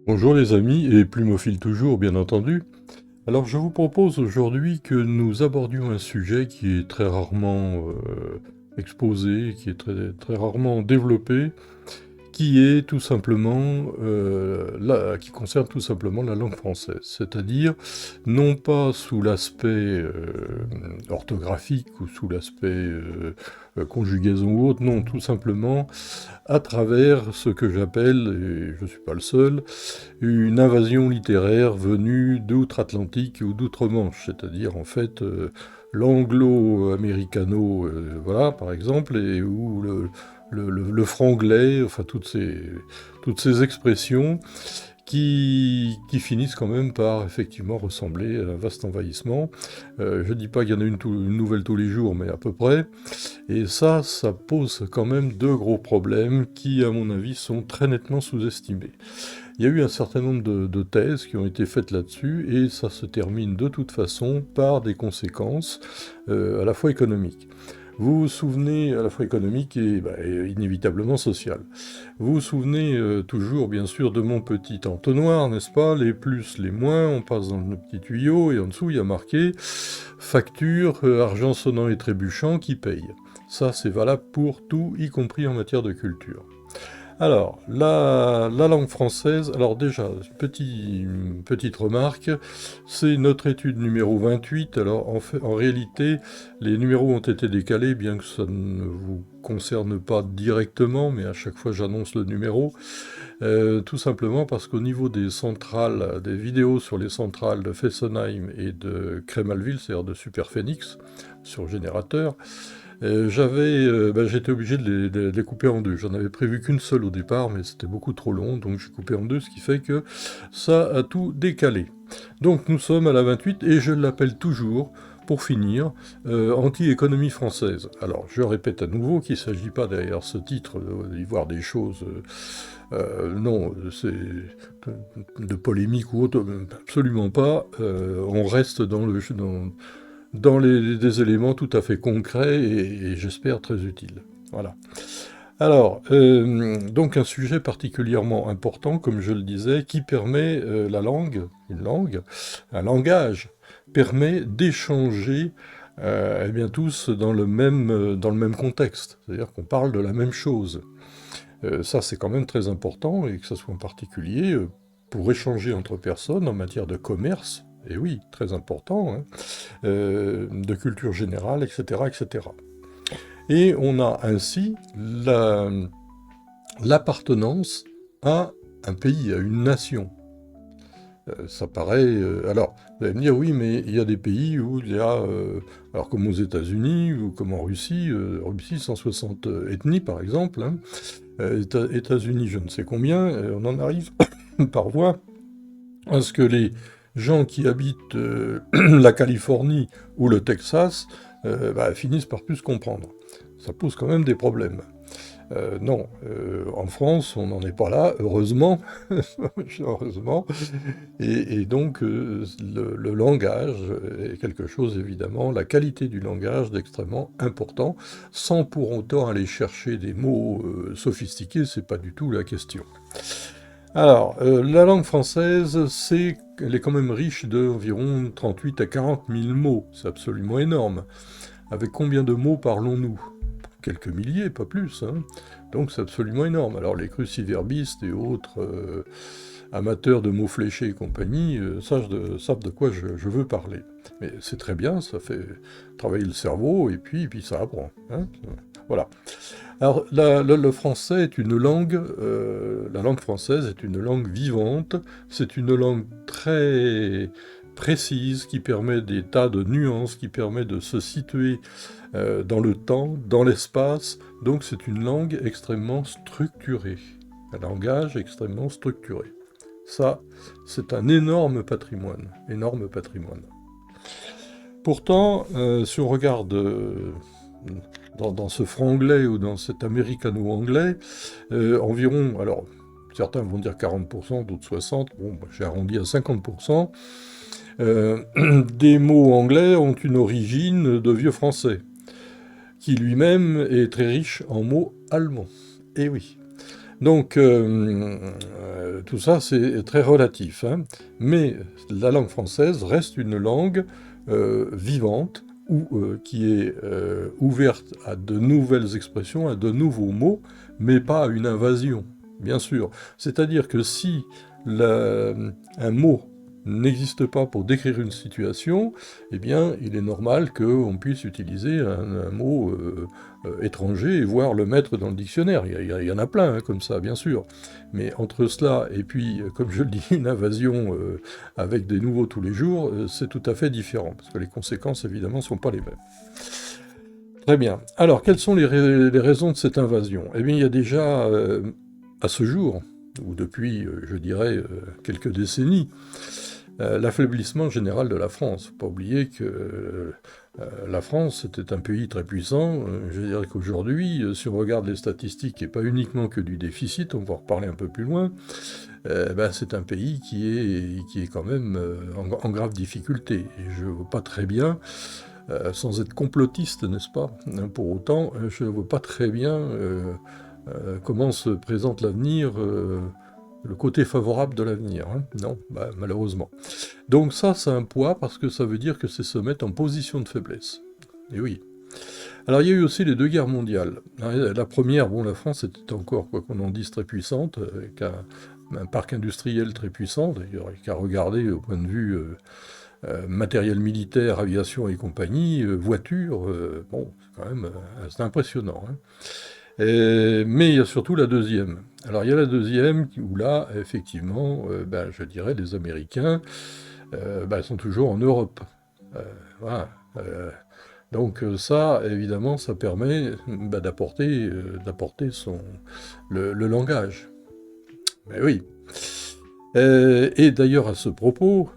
Bonjour les amis, et plumophile toujours bien entendu. Alors je vous propose aujourd'hui que nous abordions un sujet qui est très rarement exposé, qui est très rarement développé, qui est tout simplement qui concerne tout simplement la langue française, c'est-à-dire non pas sous l'aspect orthographique ou sous l'aspect conjugaison ou autre, non, tout simplement à travers ce que j'appelle, et je ne suis pas le seul, une invasion littéraire venue d'outre-Atlantique ou d'outre-Manche, c'est-à-dire en fait l'anglo-américano, voilà, par exemple, et ou le franglais, enfin toutes ces expressions qui finissent quand même par effectivement ressembler à un vaste envahissement. Je ne dis pas qu'il y en a une nouvelle tous les jours, mais à peu près. Et ça pose quand même deux gros problèmes qui, à mon avis, sont très nettement sous-estimés. Il y a eu un certain nombre de thèses qui ont été faites là-dessus, et ça se termine de toute façon par des conséquences à la fois économiques. Vous vous souvenez, à la fois économiques et inévitablement sociales. Vous vous souvenez toujours, bien sûr, de mon petit entonnoir, n'est-ce pas? Les plus, les moins, on passe dans le petit tuyau, et en dessous, il y a marqué facture, argent sonnant et trébuchant, qui paye. Ça, c'est valable pour tout, y compris en matière de culture. Alors, la langue française, alors déjà, petite remarque, c'est notre étude numéro 28. Alors, en réalité, les numéros ont été décalés, bien que ça ne vous concerne pas directement, mais à chaque fois j'annonce le numéro, tout simplement parce qu'au niveau des centrales, des vidéos sur les centrales de Fessenheim et de Cremalville, c'est-à-dire de Superphénix, sur générateur, j'étais obligé de les couper en deux. J'en avais prévu qu'une seule au départ, mais c'était beaucoup trop long, donc j'ai coupé en deux, ce qui fait que ça a tout décalé. Donc nous sommes à la 28, et je l'appelle toujours, pour finir, anti-économie française. Alors je répète à nouveau qu'il ne s'agit pas derrière ce titre d'y voir des choses... non, c'est de polémique ou autre, absolument pas. On reste dans des éléments tout à fait concrets et j'espère très utiles. Voilà. Alors, donc un sujet particulièrement important, comme je le disais, qui permet un langage, permet d'échanger eh bien tous dans le même contexte, c'est-à-dire qu'on parle de la même chose. Ça, c'est quand même très important, et que ce soit en particulier pour échanger entre personnes en matière de commerce, et oui, très important, hein, de culture générale, etc., etc. Et on a ainsi l'appartenance à un pays, à une nation. Ça paraît... alors, vous allez me dire, oui, mais il y a des pays où il y a... alors, comme aux États-Unis, ou comme en Russie, Russie, 160 ethnies, par exemple, hein, États-Unis, je ne sais combien, on en arrive par voie à ce que les gens qui habitent la Californie ou le Texas finissent par plus comprendre. Ça pose quand même des problèmes. Non, en France, on n'en est pas là, heureusement, heureusement, et donc le langage est quelque chose, évidemment, la qualité du langage d'extrêmement important, sans pour autant aller chercher des mots sophistiqués, c'est pas du tout la question. Alors, la langue française, elle est quand même riche d'environ 38 à 40 000 mots, c'est absolument énorme. Avec combien de mots parlons-nous? Quelques milliers, pas plus, hein. Donc c'est absolument énorme. Alors les cruciverbistes et autres amateurs de mots fléchés et compagnie savent de quoi je veux parler. Mais c'est très bien, ça fait travailler le cerveau, et puis ça apprend, hein. Voilà. Alors, le français est une langue, la langue française est une langue vivante, c'est une langue très précise, qui permet des tas de nuances, qui permet de se situer dans le temps, dans l'espace, donc c'est une langue extrêmement structurée, un langage extrêmement structuré. Ça, c'est un énorme patrimoine, énorme patrimoine. Pourtant, si on regarde dans ce franglais ou dans cet américano-anglais, environ, alors certains vont dire 40%, d'autres 60%, bon, j'ai arrondi à 50%, des mots anglais ont une origine de vieux français, qui lui-même est très riche en mots allemands. Et oui. Donc, tout ça, c'est très relatif, hein. Mais la langue française reste une langue vivante, ou qui est ouverte à de nouvelles expressions, à de nouveaux mots, mais pas à une invasion, bien sûr. C'est-à-dire que si la- un mot n'existe pas pour décrire une situation, eh bien, il est normal qu'on puisse utiliser un mot étranger et voire le mettre dans le dictionnaire. Il y en a plein, hein, comme ça, bien sûr. Mais entre cela et puis, comme je le dis, une invasion avec des nouveaux tous les jours, c'est tout à fait différent, parce que les conséquences, évidemment, ne sont pas les mêmes. Très bien. Alors, quelles sont les raisons de cette invasion? Eh bien, il y a déjà, à ce jour, ou depuis, je dirais, quelques décennies, l'affaiblissement général de la France. Faut pas oublier que la France était un pays très puissant. Je dirais qu'aujourd'hui, si on regarde les statistiques, et pas uniquement que du déficit, on va en reparler un peu plus loin, ben, c'est un pays qui est quand même en grave difficulté. Et je ne vois pas très bien, sans être complotiste, n'est-ce pas? Pour autant, je ne vois pas très bien comment se présente l'avenir, le côté favorable de l'avenir, hein. Non, bah, malheureusement. Donc ça, c'est un poids, parce que ça veut dire que c'est se mettre en position de faiblesse. Et oui. Alors il y a eu aussi les deux guerres mondiales. La première, bon, la France était encore, quoi qu'on en dise, très puissante, avec un parc industriel très puissant, d'ailleurs, qu'à regarder au point de vue matériel militaire, aviation et compagnie, voitures, bon, c'est quand même c'est impressionnant, hein. Mais il y a surtout la deuxième. Alors il y a la deuxième, où là, effectivement, ben, je dirais, les Américains ben, sont toujours en Europe. Euh, voilà. Donc ça, évidemment, ça permet ben, d'apporter le langage. Mais oui. Et d'ailleurs, à ce propos,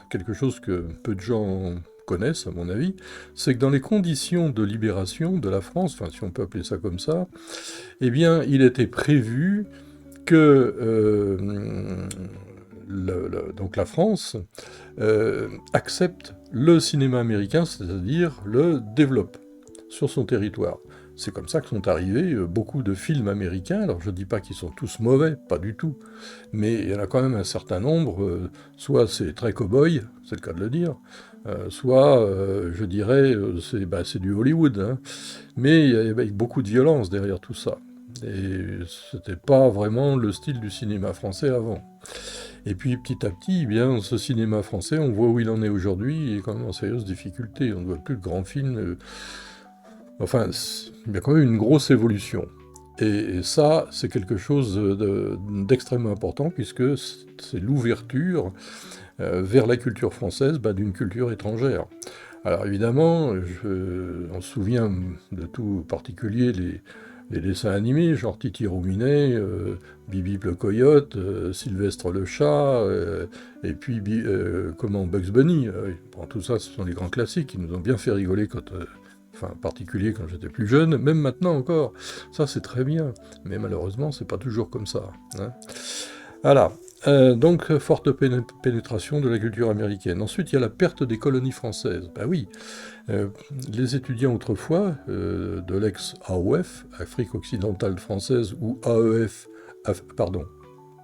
quelque chose que peu de gens connaissent, à mon avis, c'est que dans les conditions de libération de la France, enfin si on peut appeler ça comme ça, eh bien, il était prévu que donc la France accepte le cinéma américain, c'est-à-dire le développe sur son territoire. C'est comme ça que sont arrivés beaucoup de films américains. Alors je ne dis pas qu'ils sont tous mauvais, pas du tout, mais il y en a quand même un certain nombre, soit c'est très cow-boy, c'est le cas de le dire, soit, je dirais, c'est du Hollywood, hein, mais il y avait beaucoup de violence derrière tout ça. Et c'était pas vraiment le style du cinéma français avant. Et puis petit à petit, eh bien, ce cinéma français, on voit où il en est aujourd'hui, il est quand même en sérieuse difficulté. On ne voit plus de grands films. Enfin, il y a quand même une grosse évolution. Et ça, c'est quelque chose d'extrêmement important, puisque c'est l'ouverture vers la culture française bah, d'une culture étrangère. Alors évidemment, on se souvient de tout particulier les dessins animés, genre Titi Rouminet, Bibi le Coyote, Sylvestre le Chat, et puis comment Bugs Bunny. Bon, tout ça, ce sont les grands classiques qui nous ont bien fait rigoler enfin, en particulier quand j'étais plus jeune, même maintenant encore. Ça, c'est très bien, mais malheureusement, c'est pas toujours comme ça, hein. Voilà. Donc, forte pénétration de la culture américaine. Ensuite, il y a la perte des colonies françaises. Ben oui, euh, les étudiants autrefois de l'ex-AOF, Afrique occidentale française, ou AEF, pardon,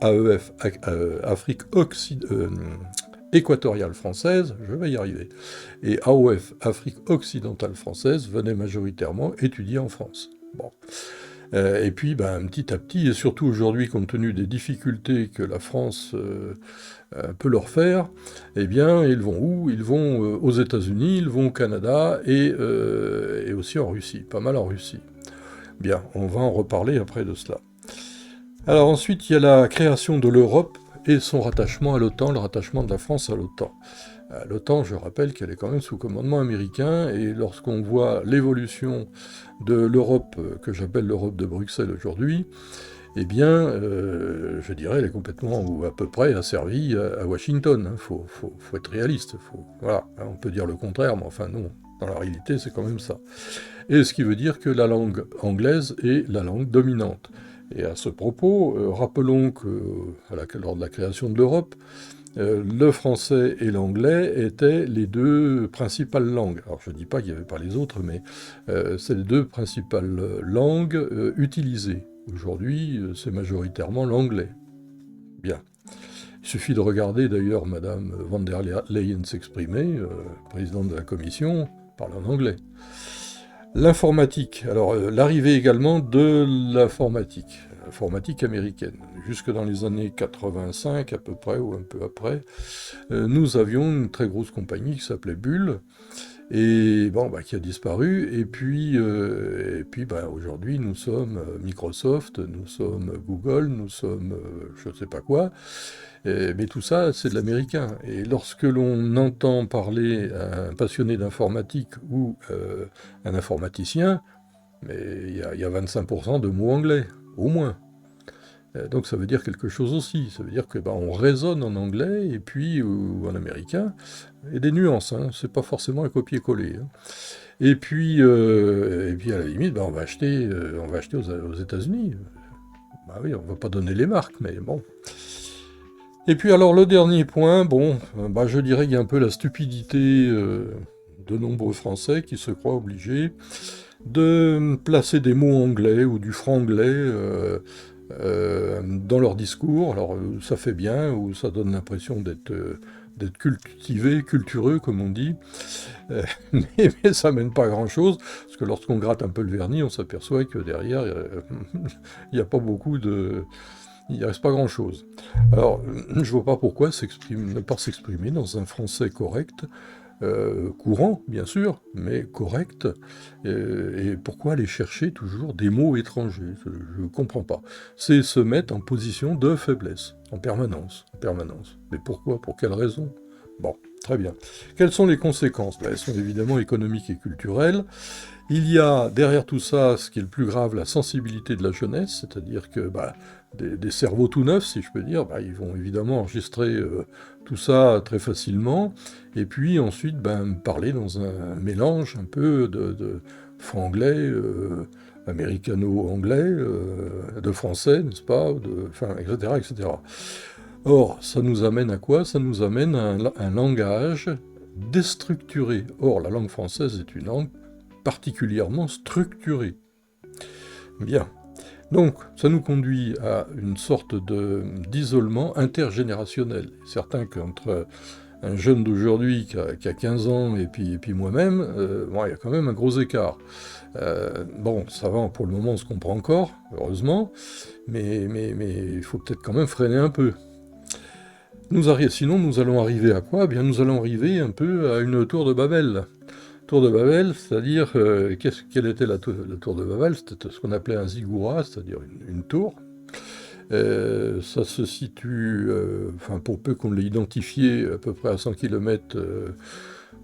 AEF, Afrique équatoriale française, je vais y arriver, et AOF, Afrique occidentale française, venaient majoritairement étudier en France. Bon. Et puis, ben, petit à petit, et surtout aujourd'hui, compte tenu des difficultés que la France peut leur faire, eh bien, ils vont où? Ils vont aux États-Unis, ils vont au Canada et aussi en Russie, pas mal en Russie. Bien, on va en reparler après de cela. Alors ensuite, il y a la création de l'Europe et son rattachement à l'OTAN, le rattachement de la France à l'OTAN. L'OTAN, je rappelle qu'elle est quand même sous commandement américain, et lorsqu'on voit l'évolution de l'Europe, que j'appelle l'Europe de Bruxelles aujourd'hui, eh bien, je dirais, elle est complètement, ou à peu près, asservie à Washington. Il faut être réaliste. Voilà, on peut dire le contraire, mais enfin non, dans la réalité, c'est quand même ça. Et ce qui veut dire que la langue anglaise est la langue dominante. Et à ce propos, rappelons que lors de la création de l'Europe, le français et l'anglais étaient les deux principales langues. Alors je ne dis pas qu'il n'y avait pas les autres, mais c'est les deux principales langues utilisées. Aujourd'hui, c'est majoritairement l'anglais. Bien. Il suffit de regarder d'ailleurs Madame van der Leyen s'exprimer, présidente de la Commission, parle en anglais. L'informatique. Alors, l'arrivée également de l'informatique américaine. Jusque dans les années 85 à peu près, ou un peu après, nous avions une très grosse compagnie qui s'appelait Bull, et bon, qui a disparu. Et puis aujourd'hui, nous sommes Microsoft, nous sommes Google, nous sommes je ne sais pas quoi. Mais tout ça, c'est de l'américain. Et lorsque l'on entend parler un passionné d'informatique ou un informaticien, mais il y a 25% de mots anglais, au moins. Donc ça veut dire quelque chose aussi. Ça veut dire que on raisonne en anglais et puis ou en américain, et des nuances. Hein, c'est pas forcément un copier-coller. Hein. Et puis à la limite, on va acheter aux États-Unis. Bah oui, on va pas donner les marques, mais bon. Et puis alors le dernier point, je dirais qu'il y a un peu la stupidité de nombreux Français qui se croient obligés de placer des mots anglais ou du franglais dans leur discours. Alors ça fait bien, ou ça donne l'impression d'être cultivé, cultureux comme on dit, mais ça mène pas à grand chose, parce que lorsqu'on gratte un peu le vernis, on s'aperçoit que derrière, il n'y a pas beaucoup de... Il ne reste pas grand-chose. Alors, je ne vois pas pourquoi ne pas s'exprimer dans un français correct, courant, bien sûr, mais correct, et pourquoi aller chercher toujours des mots étrangers? Je ne comprends pas. C'est se mettre en position de faiblesse, en permanence, en permanence. Mais pourquoi? Pour quelle raison? Bon, très bien. Quelles sont les conséquences? Elles sont évidemment économiques et culturelles. Il y a derrière tout ça, ce qui est le plus grave, la sensibilité de la jeunesse, c'est-à-dire que des cerveaux tout neufs, si je peux dire, ils vont évidemment enregistrer tout ça très facilement, et puis ensuite parler dans un mélange un peu de franglais, américano-anglais, de français, n'est-ce pas, etc., etc. Or, ça nous amène à quoi? Ça nous amène à un langage déstructuré. Or, la langue française est une langue particulièrement structurée. Bien. Donc, ça nous conduit à une sorte d'isolement intergénérationnel. Certain qu'entre un jeune d'aujourd'hui qui a 15 ans et puis moi-même, il y a quand même un gros écart. Ça va, pour le moment, on se comprend encore, heureusement, mais il faut peut-être quand même freiner un peu. Sinon, nous allons arriver à quoi? Nous allons arriver un peu à une tour de Babel. Tour de Babel, c'est-à-dire, quelle était la tour de Babel? C'était ce qu'on appelait un ziggoura, c'est-à-dire une tour. Ça se situe, pour peu qu'on l'ait identifié, à peu près à 100 km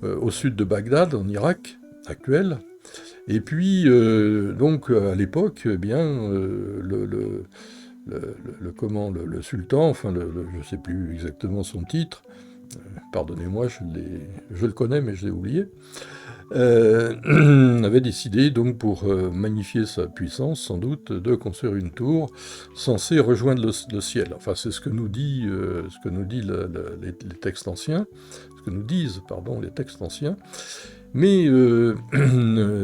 au sud de Bagdad, en Irak, actuel. Et puis, à l'époque, le sultan, je ne sais plus exactement son titre, pardonnez-moi, je le connais, mais je l'ai oublié, avait décidé, donc, pour magnifier sa puissance, sans doute, de construire une tour censée rejoindre le ciel. Enfin, c'est ce que nous disent les textes anciens, ce que nous disent, pardon, les textes anciens. Mais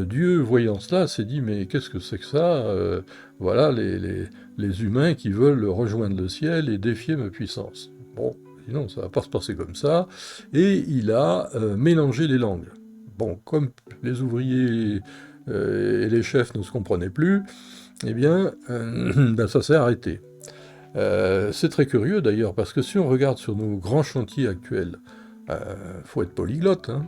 Dieu, voyant cela, s'est dit, mais qu'est-ce que c'est que ça? Voilà les humains qui veulent rejoindre le ciel et défier ma puissance. Bon, non, ça va pas se passer comme ça. Et il a mélangé les langues. Bon, comme les ouvriers et les chefs ne se comprenaient plus, ça s'est arrêté. C'est très curieux d'ailleurs, parce que si on regarde sur nos grands chantiers actuels, faut être polyglotte. Hein.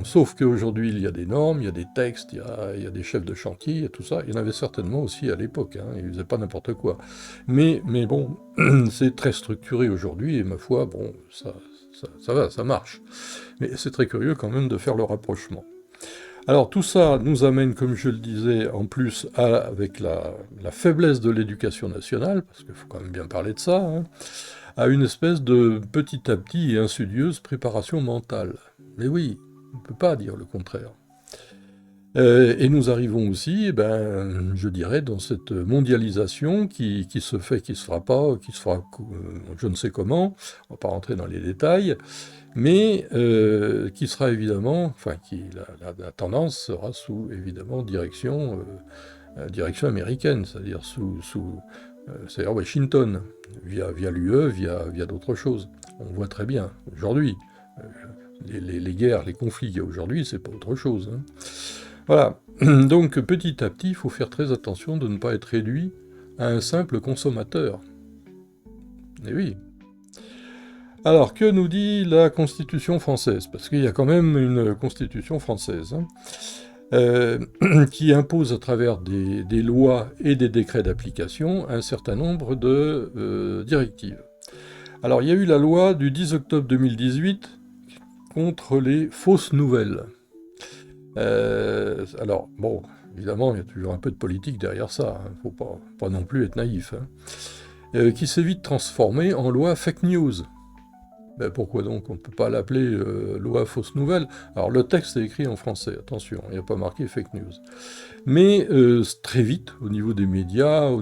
Sauf qu'aujourd'hui, il y a des normes, il y a des textes, il y a des chefs de chantier, il y a tout ça. Il y en avait certainement aussi à l'époque, hein, ils ne faisaient pas n'importe quoi. Mais bon, c'est très structuré aujourd'hui, et ma foi, ça va, ça marche. Mais c'est très curieux quand même de faire le rapprochement. Alors tout ça nous amène, comme je le disais, en plus avec la faiblesse de l'éducation nationale, parce qu'il faut quand même bien parler de ça, hein, à une espèce de petit à petit et insidieuse préparation mentale. Mais oui, on ne peut pas dire le contraire. Et nous arrivons aussi, je dirais, dans cette mondialisation qui se fait, qui se fera pas, qui se fera je ne sais comment, on va pas rentrer dans les détails, mais qui sera évidemment, la tendance sera sous, évidemment, direction direction américaine, c'est-à-dire c'est-à-dire Washington, via l'UE, via d'autres choses. On voit très bien, aujourd'hui, les guerres, les conflits qu'il y a aujourd'hui, c'est pas autre chose. Hein. Voilà, donc petit à petit, il faut faire très attention de ne pas être réduit à un simple consommateur. Et oui. Alors, que nous dit la Constitution française? Parce qu'il y a quand même une Constitution française, hein, qui impose à travers des lois et des décrets d'application un certain nombre de directives. Alors, il y a eu la loi du 10 octobre 2018 contre les fausses nouvelles. Alors, bon, évidemment, il y a toujours un peu de politique derrière ça, il ne faut pas non plus être naïf, hein, qui s'est vite transformée en loi fake news. Ben pourquoi donc on ne peut pas l'appeler loi fausse nouvelle? Alors le texte est écrit en français, attention, il n'y a pas marqué fake news. Mais très vite, au niveau des médias, on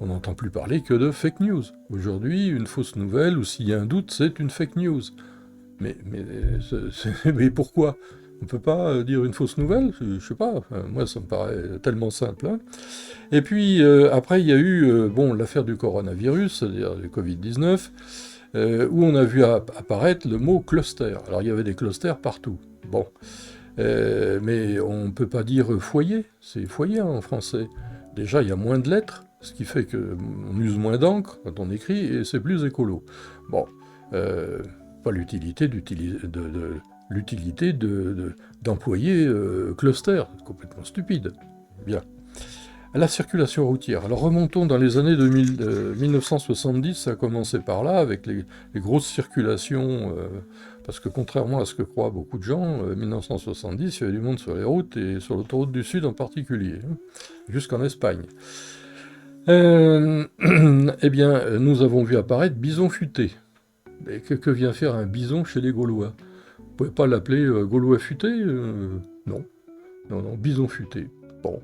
n'entend plus parler que de fake news. Aujourd'hui, une fausse nouvelle, ou s'il y a un doute, c'est une fake news. Mais pourquoi? On ne peut pas dire une fausse nouvelle? Je sais pas, enfin, moi ça me paraît tellement simple. Hein. Et puis après, il y a eu l'affaire du coronavirus, c'est-à-dire le Covid-19, où on a vu apparaître le mot cluster. Alors il y avait des clusters partout. Bon, mais on ne peut pas dire foyer, c'est foyer en français. Déjà, il y a moins de lettres, ce qui fait qu'on use moins d'encre quand on écrit, et c'est plus écolo. Bon, pas l'utilité d'employer cluster, c'est complètement stupide. Bien. La circulation routière. Alors remontons dans les années 1970, ça a commencé par là, avec les grosses circulations, parce que contrairement à ce que croient beaucoup de gens, 1970, il y avait du monde sur les routes, et sur l'autoroute du Sud en particulier, hein, jusqu'en Espagne. Eh bien, nous avons vu apparaître Bison futé. Mais que vient faire un bison chez les Gaulois? Vous ne pouvez pas l'appeler Gaulois futé? Non. Non, bison futé. Bon.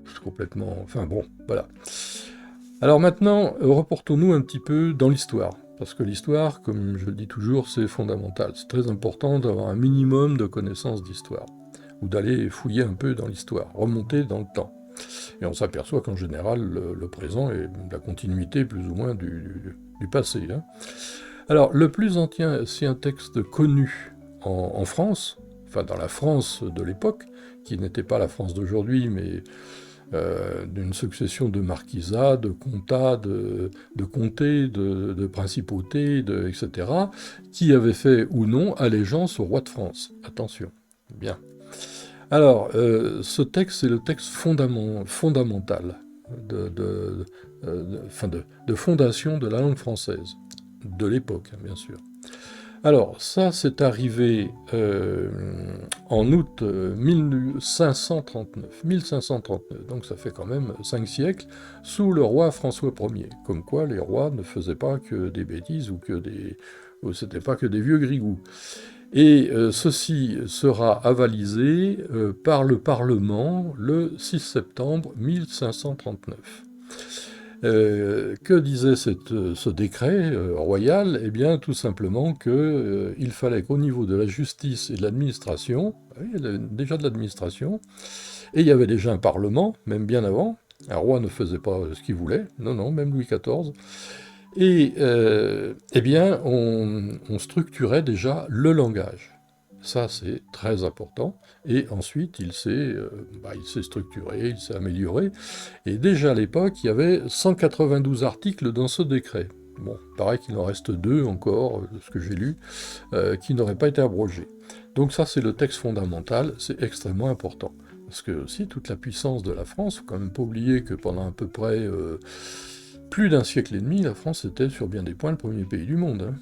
C'est complètement... Enfin bon, voilà. Alors maintenant, reportons-nous un petit peu dans l'histoire. Parce que l'histoire, comme je le dis toujours, c'est fondamental. C'est très important d'avoir un minimum de connaissances d'histoire. Ou d'aller fouiller un peu dans l'histoire, remonter dans le temps. Et on s'aperçoit qu'en général, le présent est la continuité plus ou moins du passé. Hein. Alors, le plus ancien texte connu en France, enfin dans la France de l'époque, qui n'était pas la France d'aujourd'hui, mais d'une succession de marquisats, de comtats, de comtés, de principautés, etc., qui avaient fait ou non allégeance au roi de France. Attention, bien. Alors, ce texte, c'est le texte fondamental de fondation de la langue française, de l'époque, hein, bien sûr. Alors, ça, c'est arrivé en août 1539, donc ça fait quand même 5 siècles, sous le roi François Ier. Comme quoi, les rois ne faisaient pas que des bêtises ou c'était pas que des vieux grigous. Et ceci sera avalisé par le Parlement le 6 septembre 1539. Que disait ce décret royal? Eh bien, tout simplement qu'il fallait qu'au niveau de la justice et de l'administration, déjà de l'administration, et il y avait déjà un parlement, même bien avant, un roi ne faisait pas ce qu'il voulait, non, même Louis XIV, et eh bien, on structurait déjà le langage. Ça, c'est très important. Et ensuite, il s'est structuré, il s'est amélioré. Et déjà à l'époque, il y avait 192 articles dans ce décret. Bon, il paraît qu'il en reste 2 encore, de ce que j'ai lu, qui n'auraient pas été abrogés. Donc ça, c'est le texte fondamental, c'est extrêmement important. Parce que aussi, toute la puissance de la France, il ne faut quand même pas oublier que pendant à peu près plus d'un siècle et demi, la France était sur bien des points le premier pays du monde. Hein.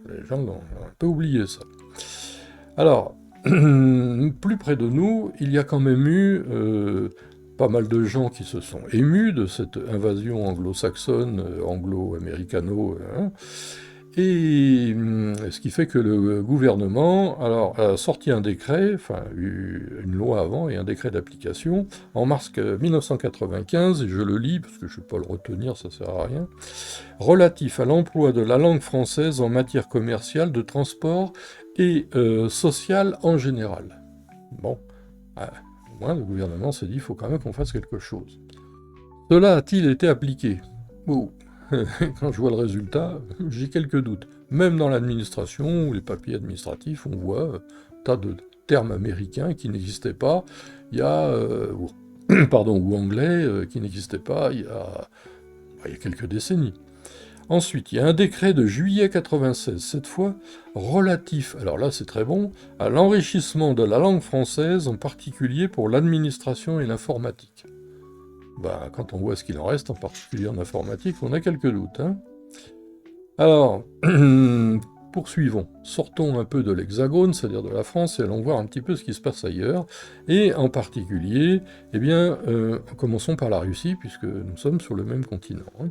Les gens ont un peu oublié ça. Alors, plus près de nous, il y a quand même eu pas mal de gens qui se sont émus de cette invasion anglo-saxonne, anglo-américano, hein, et ce qui fait que le gouvernement a sorti un décret, enfin une loi avant et un décret d'application, en mars 1995, et je le lis parce que je ne vais pas le retenir, ça ne sert à rien, relatif à l'emploi de la langue française en matière commerciale, de transport et sociale en général. Bon, moins, le gouvernement s'est dit, il faut quand même qu'on fasse quelque chose. Cela a-t-il été appliqué? Bon, quand je vois le résultat, j'ai quelques doutes. Même dans l'administration, ou les papiers administratifs, on voit tas de termes américains qui n'existaient pas, il y a, ou anglais, qui n'existaient pas il y a quelques décennies. Ensuite, il y a un décret de juillet 96, cette fois relatif, alors là c'est très bon, à l'enrichissement de la langue française, en particulier pour l'administration et l'informatique. Bah, quand on voit ce qu'il en reste, en particulier en informatique, on a quelques doutes. Hein. Alors, poursuivons. Sortons un peu de l'Hexagone, c'est-à-dire de la France, et allons voir un petit peu ce qui se passe ailleurs. Et en particulier, eh bien, commençons par la Russie, puisque nous sommes sur le même continent. Hein.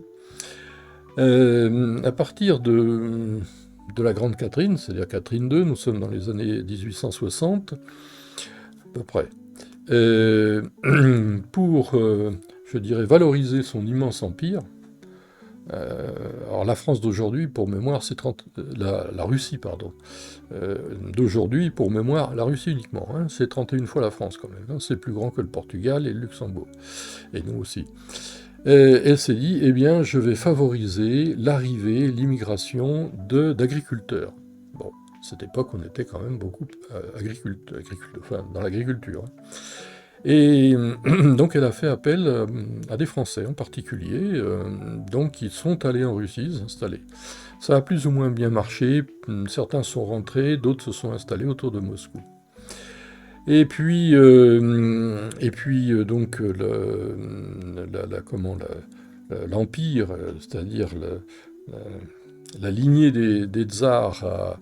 À partir de la Grande Catherine, c'est-à-dire Catherine II, nous sommes dans les années 1860, à peu près. Pour, je dirais, valoriser son immense empire, alors la France d'aujourd'hui, pour mémoire, c'est la Russie, pardon, d'aujourd'hui, pour mémoire, la Russie uniquement, hein, c'est 31 fois la France quand même, hein, c'est plus grand que le Portugal et le Luxembourg, et nous aussi. Elle s'est dit, eh bien, je vais favoriser l'arrivée, l'immigration d'agriculteurs. Bon, à cette époque, on était quand même beaucoup dans l'agriculture. Hein. Et donc elle a fait appel à des Français en particulier, donc qui sont allés en Russie s'installer. Ça a plus ou moins bien marché, certains sont rentrés, d'autres se sont installés autour de Moscou. Et puis donc l'empire, c'est-à-dire la lignée des tsars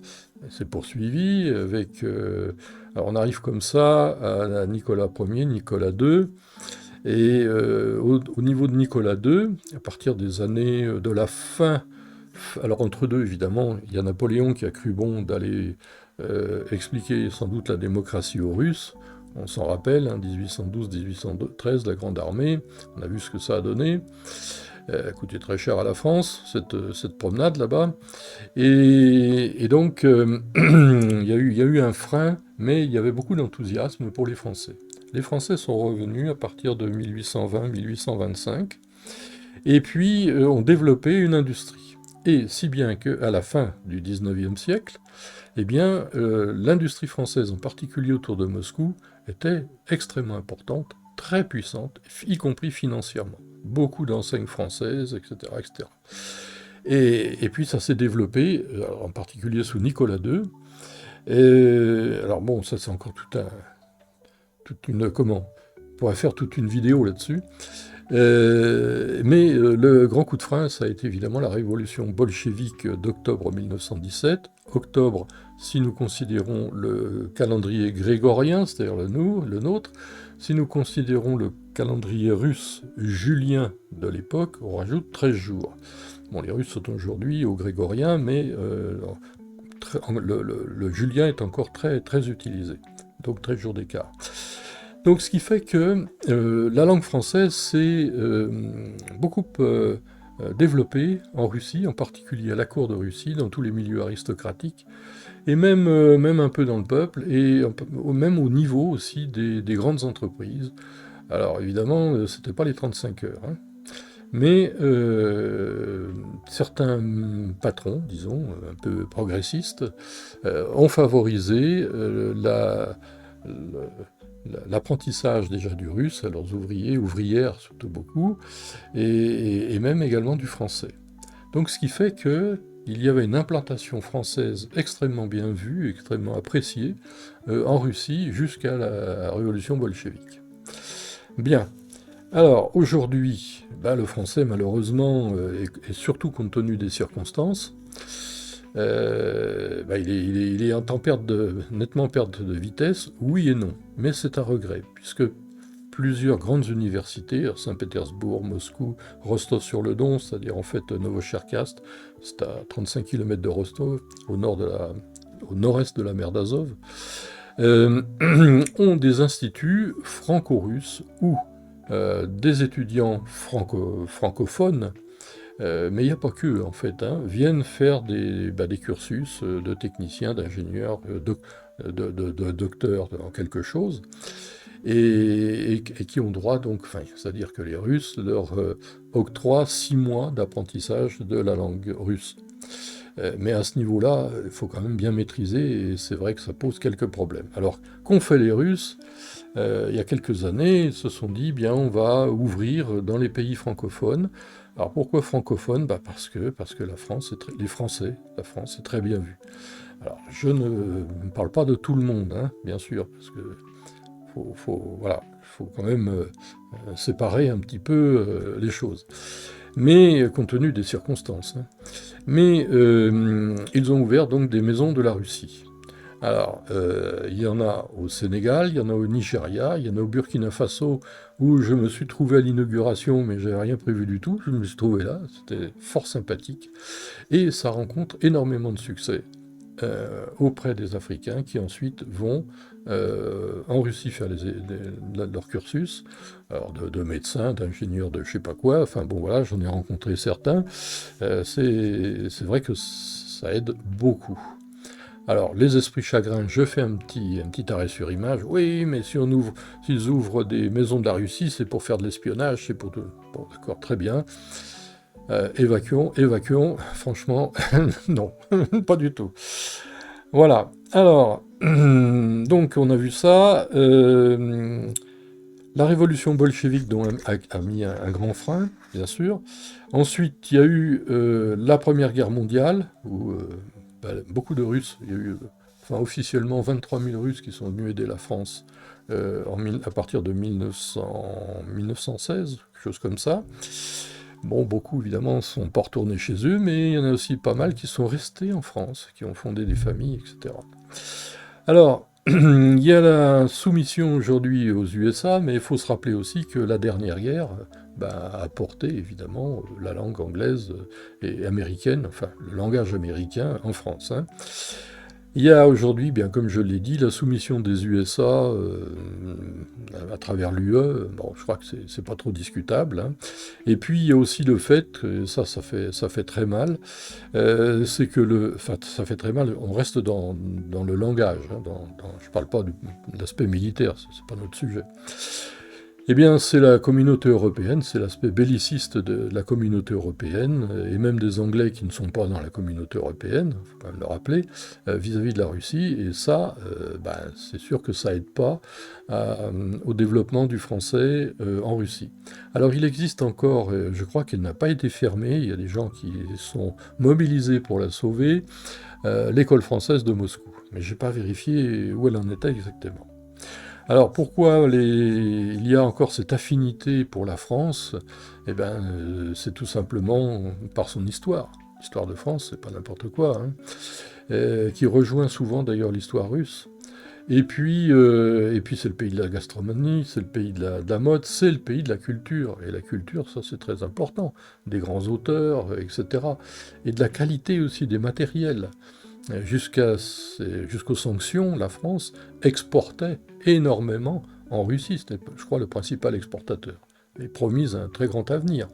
s'est poursuivie avec... alors on arrive comme ça à Nicolas Ier, Nicolas II, et au niveau de Nicolas II, à partir des années de la fin, alors entre deux évidemment, il y a Napoléon qui a cru bon d'aller expliquer sans doute la démocratie aux Russes, on s'en rappelle, hein, 1812-1813, la Grande Armée, on a vu ce que ça a donné. Elle a coûté très cher à la France, cette promenade là-bas. Et donc, il y a eu un frein, mais il y avait beaucoup d'enthousiasme pour les Français. Les Français sont revenus à partir de 1820-1825, et puis ont développé une industrie. Et si bien qu'à la fin du XIXe siècle, eh bien, l'industrie française, en particulier autour de Moscou, était extrêmement importante, très puissante, y compris financièrement. Beaucoup d'enseignes françaises, etc. etc. Et puis ça s'est développé, en particulier sous Nicolas II. Alors bon, ça c'est encore comment on pourrait faire toute une vidéo là-dessus. Mais le grand coup de frein, ça a été évidemment la révolution bolchevique d'octobre 1917. Octobre, si nous considérons le calendrier grégorien, c'est-à-dire le nôtre, si nous considérons le calendrier russe julien de l'époque, on rajoute 13 jours. Bon, les Russes sont aujourd'hui au grégorien, mais le julien est encore très, très utilisé. Donc 13 jours d'écart. Donc ce qui fait que la langue française s'est beaucoup développée en Russie, en particulier à la cour de Russie, dans tous les milieux aristocratiques, et même un peu dans le peuple, et même au niveau aussi des grandes entreprises. Alors évidemment, c'était pas les 35 heures, hein, mais certains patrons, disons, un peu progressistes, ont favorisé l'apprentissage déjà du russe à leurs ouvriers, ouvrières surtout beaucoup, et même également du français. Donc ce qui fait qu'il y avait une implantation française extrêmement bien vue, extrêmement appréciée en Russie jusqu'à la révolution bolchevique. Bien. Alors aujourd'hui, le français malheureusement, et surtout compte tenu des circonstances, il est nettement en perte de vitesse, oui et non, mais c'est un regret, puisque plusieurs grandes universités, Saint-Pétersbourg, Moscou, Rostov-sur-le-Don, c'est-à-dire en fait Novocherkassk, c'est à 35 km de Rostov, au nord-est de la mer d'Azov, ont des instituts franco-russes où des étudiants francophones, mais il n'y a pas que, en fait, hein, viennent faire des cursus de techniciens, d'ingénieurs, de docteurs en quelque chose. et qui ont droit donc, enfin, c'est-à-dire que les Russes leur octroient 6 mois d'apprentissage de la langue russe. Mais à ce niveau-là, il faut quand même bien maîtriser, et c'est vrai que ça pose quelques problèmes. Alors, qu'ont fait les Russes il y a quelques années? Ils se sont dit, bien, on va ouvrir dans les pays francophones. Alors, pourquoi francophones? Parce que la France les Français, la France est très bien vue. Alors, je ne parle pas de tout le monde, hein, bien sûr, parce que voilà, faut quand même séparer un petit peu les choses. Mais compte tenu des circonstances, hein. Mais ils ont ouvert donc des maisons de la Russie. Alors, il y en a au Sénégal, il y en a au Nigeria, il y en a au Burkina Faso, où je me suis trouvé à l'inauguration, mais j'avais rien prévu du tout. Je me suis trouvé là, c'était fort sympathique. Et ça rencontre énormément de succès auprès des Africains qui ensuite vont en Russie faire leur cursus, alors de médecins, d'ingénieurs, de je sais pas quoi, enfin bon voilà, j'en ai rencontré certains. C'est vrai que ça aide beaucoup. Alors, les esprits chagrins, je fais un petit arrêt sur image. Oui, mais s'ils ouvrent des maisons de la Russie, c'est pour faire de l'espionnage, c'est pour tout. Bon, d'accord, très bien. Évacuons, franchement, non, pas du tout. Voilà, alors, donc on a vu ça. La révolution bolchevique a mis un grand frein, bien sûr. Ensuite, il y a eu la Première Guerre mondiale, où beaucoup de Russes, il y a eu officiellement 23 000 Russes qui sont venus aider la France à partir de 1916, quelque chose comme ça. Bon, beaucoup évidemment sont pas retournés chez eux, mais il y en a aussi pas mal qui sont restés en France, qui ont fondé des familles, etc. Alors, il y a la soumission aujourd'hui aux USA, mais il faut se rappeler aussi que la dernière guerre a porté évidemment la langue anglaise et américaine, enfin le langage américain en France, hein. Il y a aujourd'hui, bien comme je l'ai dit, la soumission des USA à travers l'UE. Bon, je crois que c'est pas trop discutable, hein. Et puis il y a aussi le fait, et ça fait très mal, c'est que ça fait très mal. On reste dans le langage, hein, je parle pas de l'aspect militaire, c'est pas notre sujet. Eh bien, c'est la communauté européenne, c'est l'aspect belliciste de la communauté européenne, et même des Anglais qui ne sont pas dans la communauté européenne, il faut quand même le rappeler, vis-à-vis de la Russie, et ça, c'est sûr que ça aide pas au développement du français en Russie. Alors, il existe encore, je crois qu'elle n'a pas été fermée, il y a des gens qui sont mobilisés pour la sauver, l'école française de Moscou. Mais je n'ai pas vérifié où elle en était exactement. Alors pourquoi il y a encore cette affinité pour la France? Eh bien, c'est tout simplement par son histoire. L'histoire de France, c'est pas n'importe quoi, hein, qui rejoint souvent d'ailleurs l'histoire russe. Et puis c'est le pays de la gastronomie, c'est le pays de la mode, c'est le pays de la culture. Et la culture, ça c'est très important. Des grands auteurs, etc. Et de la qualité aussi des matériels. Jusqu'aux sanctions, la France exportait énormément en Russie. C'était, je crois, le principal exportateur. Et promise un très grand avenir.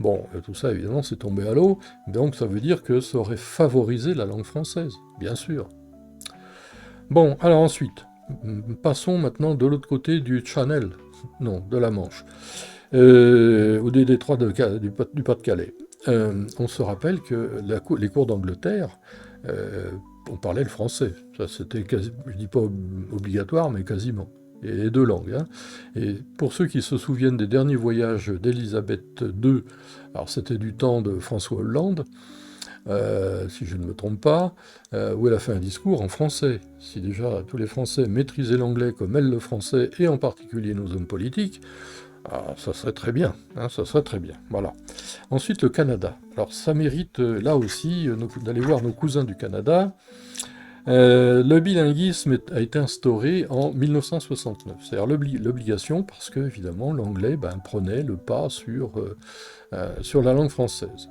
Bon, tout ça, évidemment, c'est tombé à l'eau. Donc, ça veut dire que ça aurait favorisé la langue française, bien sûr. Bon, alors ensuite, passons maintenant de l'autre côté du Channel. Non, de la Manche. Ou des détroits du Pas-de-Calais. On se rappelle que les cours d'Angleterre, on parlait le français. Ça, c'était je dis pas obligatoire, mais quasiment. Et les deux langues, hein. Et pour ceux qui se souviennent des derniers voyages d'Élisabeth II, alors c'était du temps de François Hollande, si je ne me trompe pas, où elle a fait un discours en français. Si déjà tous les Français maîtrisaient l'anglais comme elle le français, et en particulier nos hommes politiques, ça serait très bien, hein, ça serait très bien, voilà. Ensuite, le Canada. Alors, ça mérite, là aussi, d'aller voir nos cousins du Canada. Le bilinguisme a été instauré en 1969. C'est-à-dire l'obligation parce que, évidemment, l'anglais prenait le pas sur la langue française.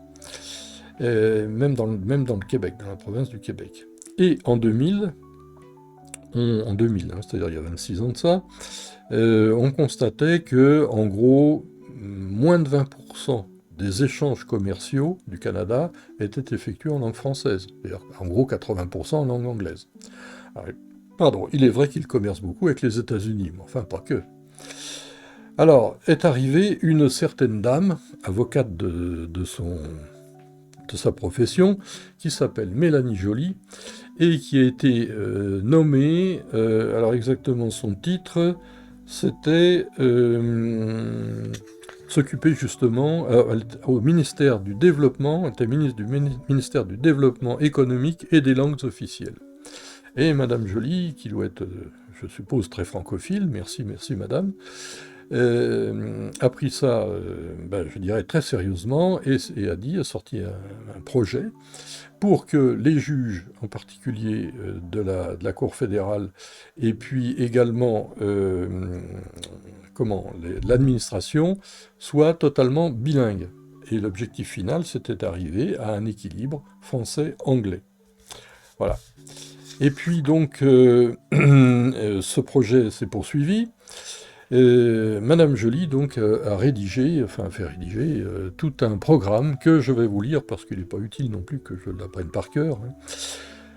Même dans le Québec, dans la province du Québec. Et en 2000, c'est-à-dire il y a 26 ans de ça, on constatait que, en gros, moins de 20% des échanges commerciaux du Canada étaient effectués en langue française. C'est-à-dire, en gros, 80% en langue anglaise. Alors, Pardon, il est vrai qu'il commerce beaucoup avec les États-Unis, mais enfin pas que. Alors, est arrivée une certaine dame, avocate de sa profession, qui s'appelle Mélanie Joly, et qui a été nommée, alors exactement son titre, c'était s'occuper justement au ministère du Développement, elle était ministre du ministère du Développement économique et des langues officielles. Et Madame Joly, qui doit être, je suppose, très francophile, merci, merci Madame, a pris ça, je dirais, très sérieusement et a sorti un projet pour que les juges, en particulier de la Cour fédérale, et puis également l'administration, soient totalement bilingues. Et l'objectif final, c'était d'arriver à un équilibre français-anglais. Voilà. Et puis donc, ce projet s'est poursuivi. Madame Joly donc a fait rédiger tout un programme que je vais vous lire parce qu'il n'est pas utile non plus que je l'apprenne par cœur. Hein.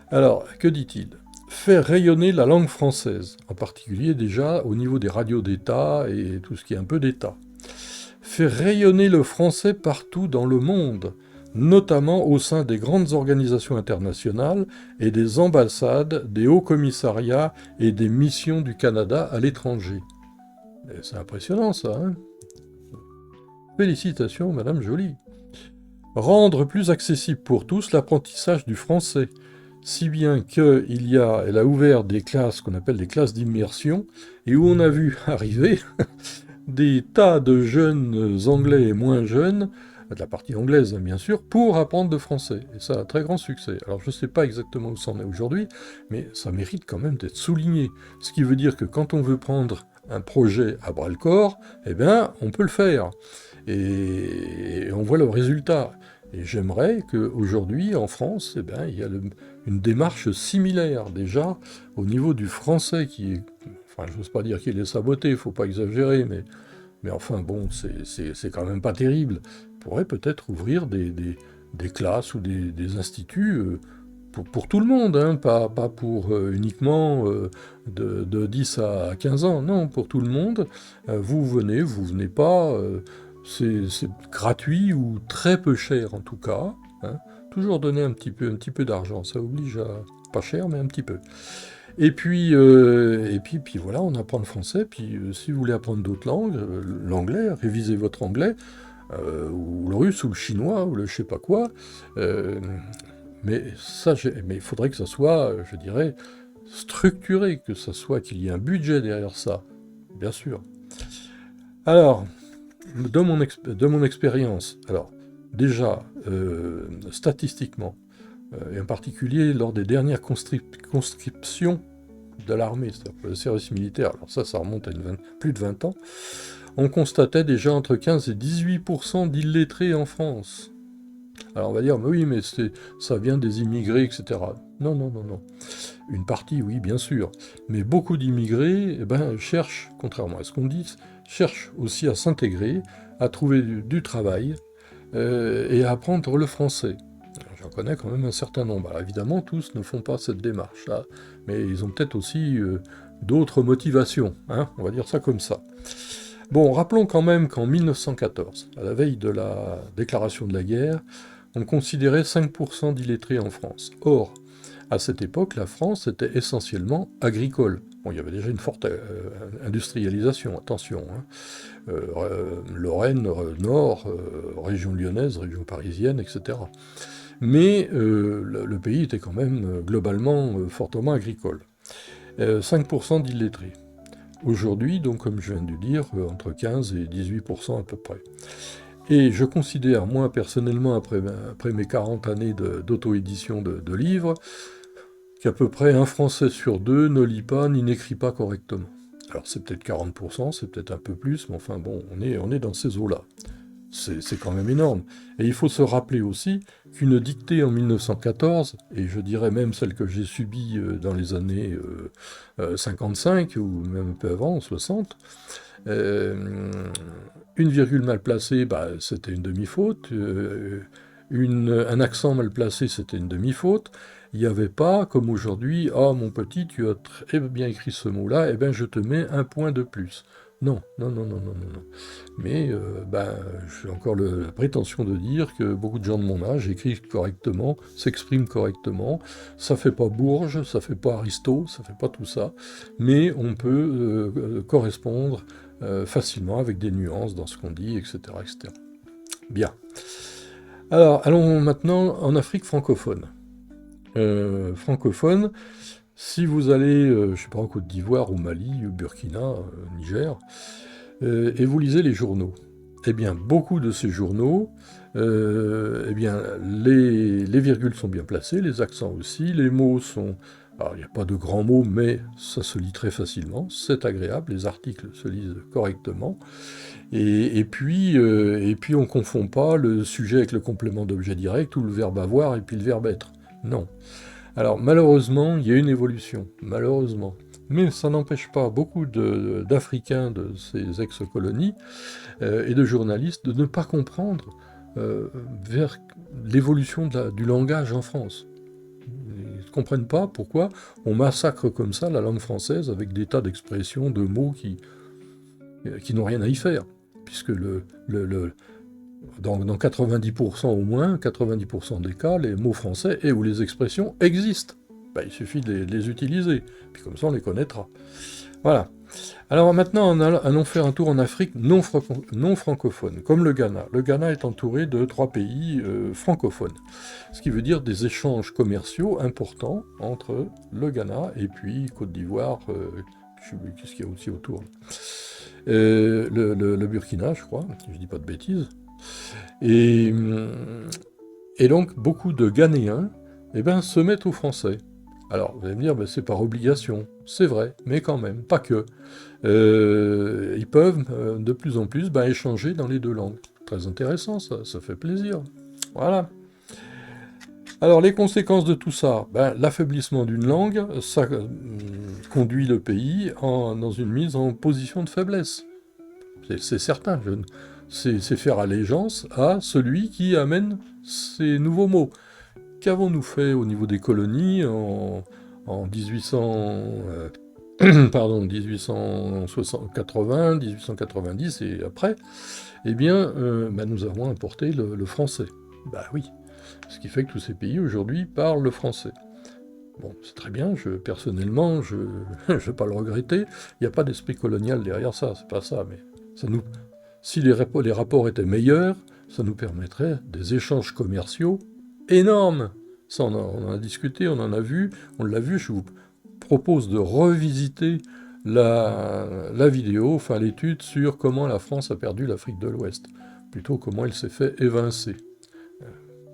Alors, que dit-il? Faire rayonner la langue française, en particulier déjà au niveau des radios d'État et tout ce qui est un peu d'État. Faire rayonner le français partout dans le monde, notamment au sein des grandes organisations internationales et des ambassades, des hauts commissariats et des missions du Canada à l'étranger. C'est impressionnant ça, hein? Félicitations, Madame Joly. Rendre plus accessible pour tous l'apprentissage du français, si bien elle a ouvert des classes qu'on appelle des classes d'immersion, et où on a vu arriver des tas de jeunes anglais et moins jeunes, de la partie anglaise hein, bien sûr, pour apprendre le français. Et ça a un très grand succès. Alors je ne sais pas exactement où ça en est aujourd'hui, mais ça mérite quand même d'être souligné. Ce qui veut dire que quand on veut prendre un projet à bras-le-corps, eh bien, on peut le faire. Et on voit le résultat. Et j'aimerais qu'aujourd'hui, en France, eh bien, il y a une démarche similaire, déjà, au niveau du français, qui est... Enfin, je n'ose pas dire qu'il est saboté, il ne faut pas exagérer, mais enfin, bon, c'est quand même pas terrible. On pourrait peut-être ouvrir des classes ou des instituts pour tout le monde, hein, pas pour uniquement de 10 à 15 ans, non, pour tout le monde. Vous venez pas, c'est gratuit ou très peu cher en tout cas. Hein. Toujours donner un petit peu d'argent, ça oblige à pas cher, mais un petit peu. Puis voilà, on apprend le français, puis si vous voulez apprendre d'autres langues, l'anglais, révisez votre anglais, ou le russe, ou le chinois, ou le je sais pas quoi, mais il faudrait que ça soit, je dirais, structuré, qu'il y ait un budget derrière ça, bien sûr. Alors, de mon expérience, alors, déjà, statistiquement, et en particulier lors des dernières conscriptions de l'armée, c'est-à-dire pour le service militaire, alors ça remonte à plus de 20 ans, on constatait déjà entre 15 et 18% d'illettrés en France. Alors on va dire, mais oui, mais ça vient des immigrés, etc. Non, non, non, non. Une partie, oui, bien sûr. Mais beaucoup d'immigrés cherchent, contrairement à ce qu'on dit, cherchent aussi à s'intégrer, à trouver du travail et à apprendre le français. J'en connais quand même un certain nombre. Alors évidemment, tous ne font pas cette démarche-là, mais ils ont peut-être aussi d'autres motivations, hein, on va dire ça comme ça. Bon, rappelons quand même qu'en 1914, à la veille de la déclaration de la guerre, on considérait 5% d'illettrés en France. Or, à cette époque, la France était essentiellement agricole. Bon, il y avait déjà une forte industrialisation, attention. Hein. Lorraine, Nord, région lyonnaise, région parisienne, etc. Mais le pays était quand même globalement fortement agricole. 5% d'illettrés. Aujourd'hui, donc comme je viens de le dire, entre 15 et 18% à peu près. Et je considère, moi personnellement, après mes 40 années d'auto-édition de livres, qu'à peu près un Français sur deux ne lit pas ni n'écrit pas correctement. Alors c'est peut-être 40%, c'est peut-être un peu plus, mais enfin bon, on est dans ces eaux-là. C'est quand même énorme. Et il faut se rappeler aussi qu'une dictée en 1914, et je dirais même celle que j'ai subie dans les années 55, ou même un peu avant, 60, une virgule mal placée, c'était une demi-faute, un accent mal placé, c'était une demi-faute, Il n'y avait pas, comme aujourd'hui, « Ah, mon petit, tu as très bien écrit ce mot-là, eh bien, je te mets un point de plus. » Non, non, non, non, non, non, non. Mais j'ai encore la prétention de dire que beaucoup de gens de mon âge écrivent correctement, s'expriment correctement. Ça fait pas Bourges, ça fait pas Aristo, ça fait pas tout ça, mais on peut correspondre facilement avec des nuances dans ce qu'on dit, etc., etc. Bien. Alors, allons maintenant en Afrique francophone. Francophone, si vous allez, je sais pas, en Côte d'Ivoire, au Mali, au Burkina, Niger, et vous lisez les journaux, eh bien, beaucoup de ces journaux, eh bien, les virgules sont bien placées, les accents aussi, les mots sont... Alors, il n'y a pas de grands mots, mais ça se lit très facilement, c'est agréable, les articles se lisent correctement, et puis on ne confond pas le sujet avec le complément d'objet direct, ou le verbe avoir et puis le verbe être. Non. Alors, malheureusement, il y a une évolution, malheureusement. Mais ça n'empêche pas beaucoup d'Africains de ces ex-colonies et de journalistes de ne pas comprendre vers l'évolution du langage en France. Ils ne comprennent pas pourquoi on massacre comme ça la langue française avec des tas d'expressions, de mots qui n'ont rien à y faire. Puisque dans 90% au moins, 90% des cas, les mots français et ou les expressions existent. Il suffit de les utiliser, puis comme ça on les connaîtra. Voilà. Alors maintenant, allons faire un tour en Afrique non francophone, comme le Ghana. Le Ghana est entouré de 3 pays francophones, ce qui veut dire des échanges commerciaux importants entre le Ghana et puis Côte d'Ivoire, qu'est-ce qu'il y a aussi autour, le Burkina, je crois, si je dis pas de bêtises. Et donc, beaucoup de Ghanéens se mettent au français. Alors, vous allez me dire, c'est par obligation. C'est vrai, mais quand même, pas que. Ils peuvent, de plus en plus, échanger dans les 2 langues. Très intéressant, ça fait plaisir. Voilà. Alors, les conséquences de tout ça, l'affaiblissement d'une langue, ça conduit le pays dans une mise en position de faiblesse. C'est certain, c'est faire allégeance à celui qui amène ces nouveaux mots. Qu'avons-nous fait au niveau des colonies en 1880, 1890 et après? Eh bien, nous avons importé le français. Oui. Ce qui fait que tous ces pays aujourd'hui parlent le français. Bon, c'est très bien, personnellement, je ne vais pas le regretter. Il n'y a pas d'esprit colonial derrière ça, c'est pas ça, mais si les rapports étaient meilleurs, ça nous permettrait des échanges commerciaux énormes. Ça, on en a discuté, on en a vu, on l'a vu. Je vous propose de revisiter la vidéo, enfin l'étude sur comment la France a perdu l'Afrique de l'Ouest, plutôt comment elle s'est fait évincer.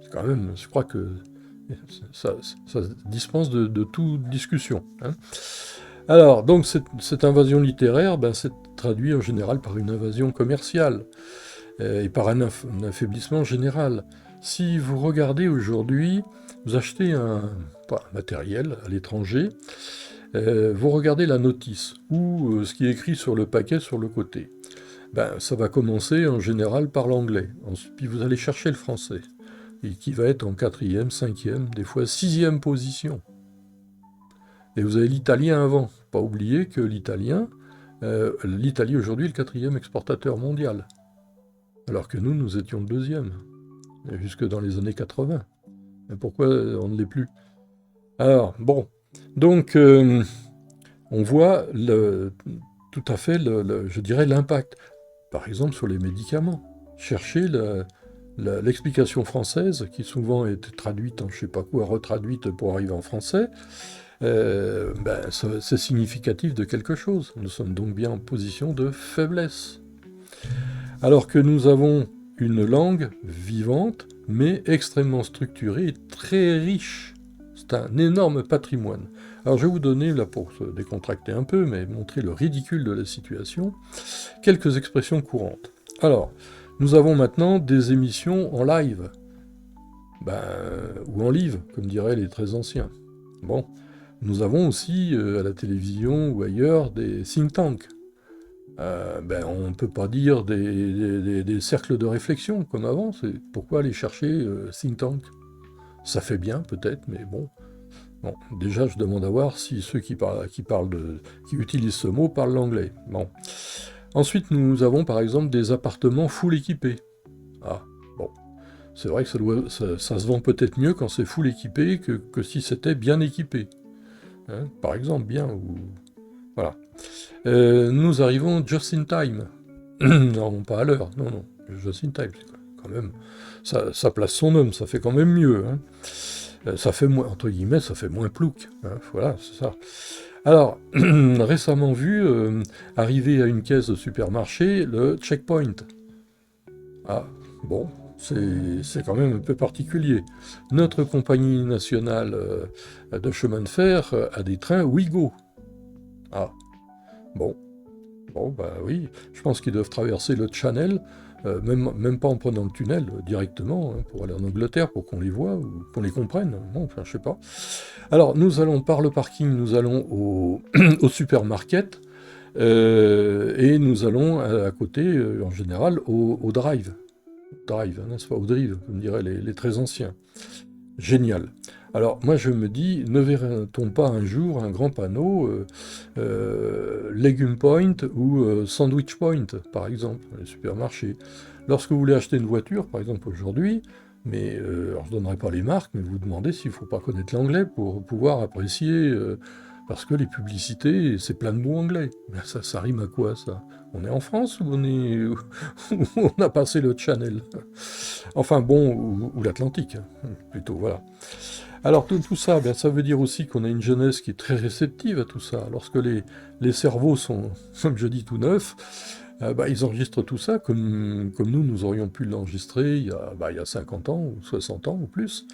C'est quand même, je crois que ça dispense de toute discussion. Hein. Alors, donc, cette invasion littéraire, c'est traduit en général par une invasion commerciale et par un affaiblissement général. Si vous regardez aujourd'hui, vous achetez un matériel à l'étranger, vous regardez la notice ou ce qui est écrit sur le paquet sur le côté. Ça va commencer en général par l'anglais, puis vous allez chercher le français, et qui va être en 4e, 5e, des fois 6e position. Et vous avez l'italien avant. Pas oublier que l'Italie aujourd'hui est le 4e exportateur mondial. Alors que nous étions le 2e, jusque dans les années 80. Mais pourquoi on ne l'est plus? Alors, bon, donc, on voit tout à fait, je dirais, l'impact. Par exemple, sur les médicaments. Cherchez l'explication française, qui souvent est traduite en je ne sais pas quoi, retraduite pour arriver en français, c'est significatif de quelque chose. Nous sommes donc bien en position de faiblesse. Alors que nous avons une langue vivante, mais extrêmement structurée et très riche. C'est un énorme patrimoine. Alors je vais vous donner, là pour se décontracter un peu, mais montrer le ridicule de la situation, quelques expressions courantes. Alors, nous avons maintenant des émissions en live, ou en live, comme diraient les très anciens. Bon, nous avons aussi à la télévision ou ailleurs des think tanks. On ne peut pas dire des cercles de réflexion comme avant. Pourquoi aller chercher think tank? Ça fait bien peut-être, mais bon. Bon, déjà, je demande à voir si ceux qui utilisent ce mot parlent l'anglais. Bon. Ensuite, nous avons par exemple des appartements full équipés. Ah, bon. C'est vrai que ça se vend peut-être mieux quand c'est full équipé que si c'était bien équipé. Hein, par exemple, bien, ou... Voilà. Nous arrivons just in time. Non, pas à l'heure, non. Just in time, c'est quand même... Ça place son homme, ça fait quand même mieux. Hein. Ça fait moins, entre guillemets, ça fait moins plouc. Hein, voilà, c'est ça. Alors, récemment vu, arriver à une caisse de supermarché, le checkpoint. Ah, bon, c'est quand même un peu particulier. Notre compagnie nationale de chemin de fer a des trains Ouigo. Ah, bon, bah oui, je pense qu'ils doivent traverser le Channel, même pas en prenant le tunnel directement, hein, pour aller en Angleterre, pour qu'on les voit, ou qu'on les comprenne. Bon, enfin, je sais pas. Alors, nous allons par le parking, nous allons au supermarket, et nous allons à côté, en général, au drive. Drive, hein, n'est-ce pas? Au drive, comme diraient les très anciens. Génial. Alors, moi, je me dis, ne verra-t-on pas un jour un grand panneau Legume Point ou Sandwich Point, par exemple, les supermarchés. Lorsque vous voulez acheter une voiture, par exemple aujourd'hui, mais alors je ne donnerai pas les marques, mais vous demandez s'il ne faut pas connaître l'anglais pour pouvoir apprécier, parce que les publicités, c'est plein de mots anglais. Mais ça rime à quoi, ça? On est en France ou où on a passé le Channel? Enfin bon, ou l'Atlantique, hein, plutôt, voilà. Alors tout ça, ben, ça veut dire aussi qu'on a une jeunesse qui est très réceptive à tout ça. Lorsque les cerveaux sont, comme je dis, tout neufs, bah, ils enregistrent tout ça comme nous aurions pu l'enregistrer il y a 50 ans, ou 60 ans, ou plus.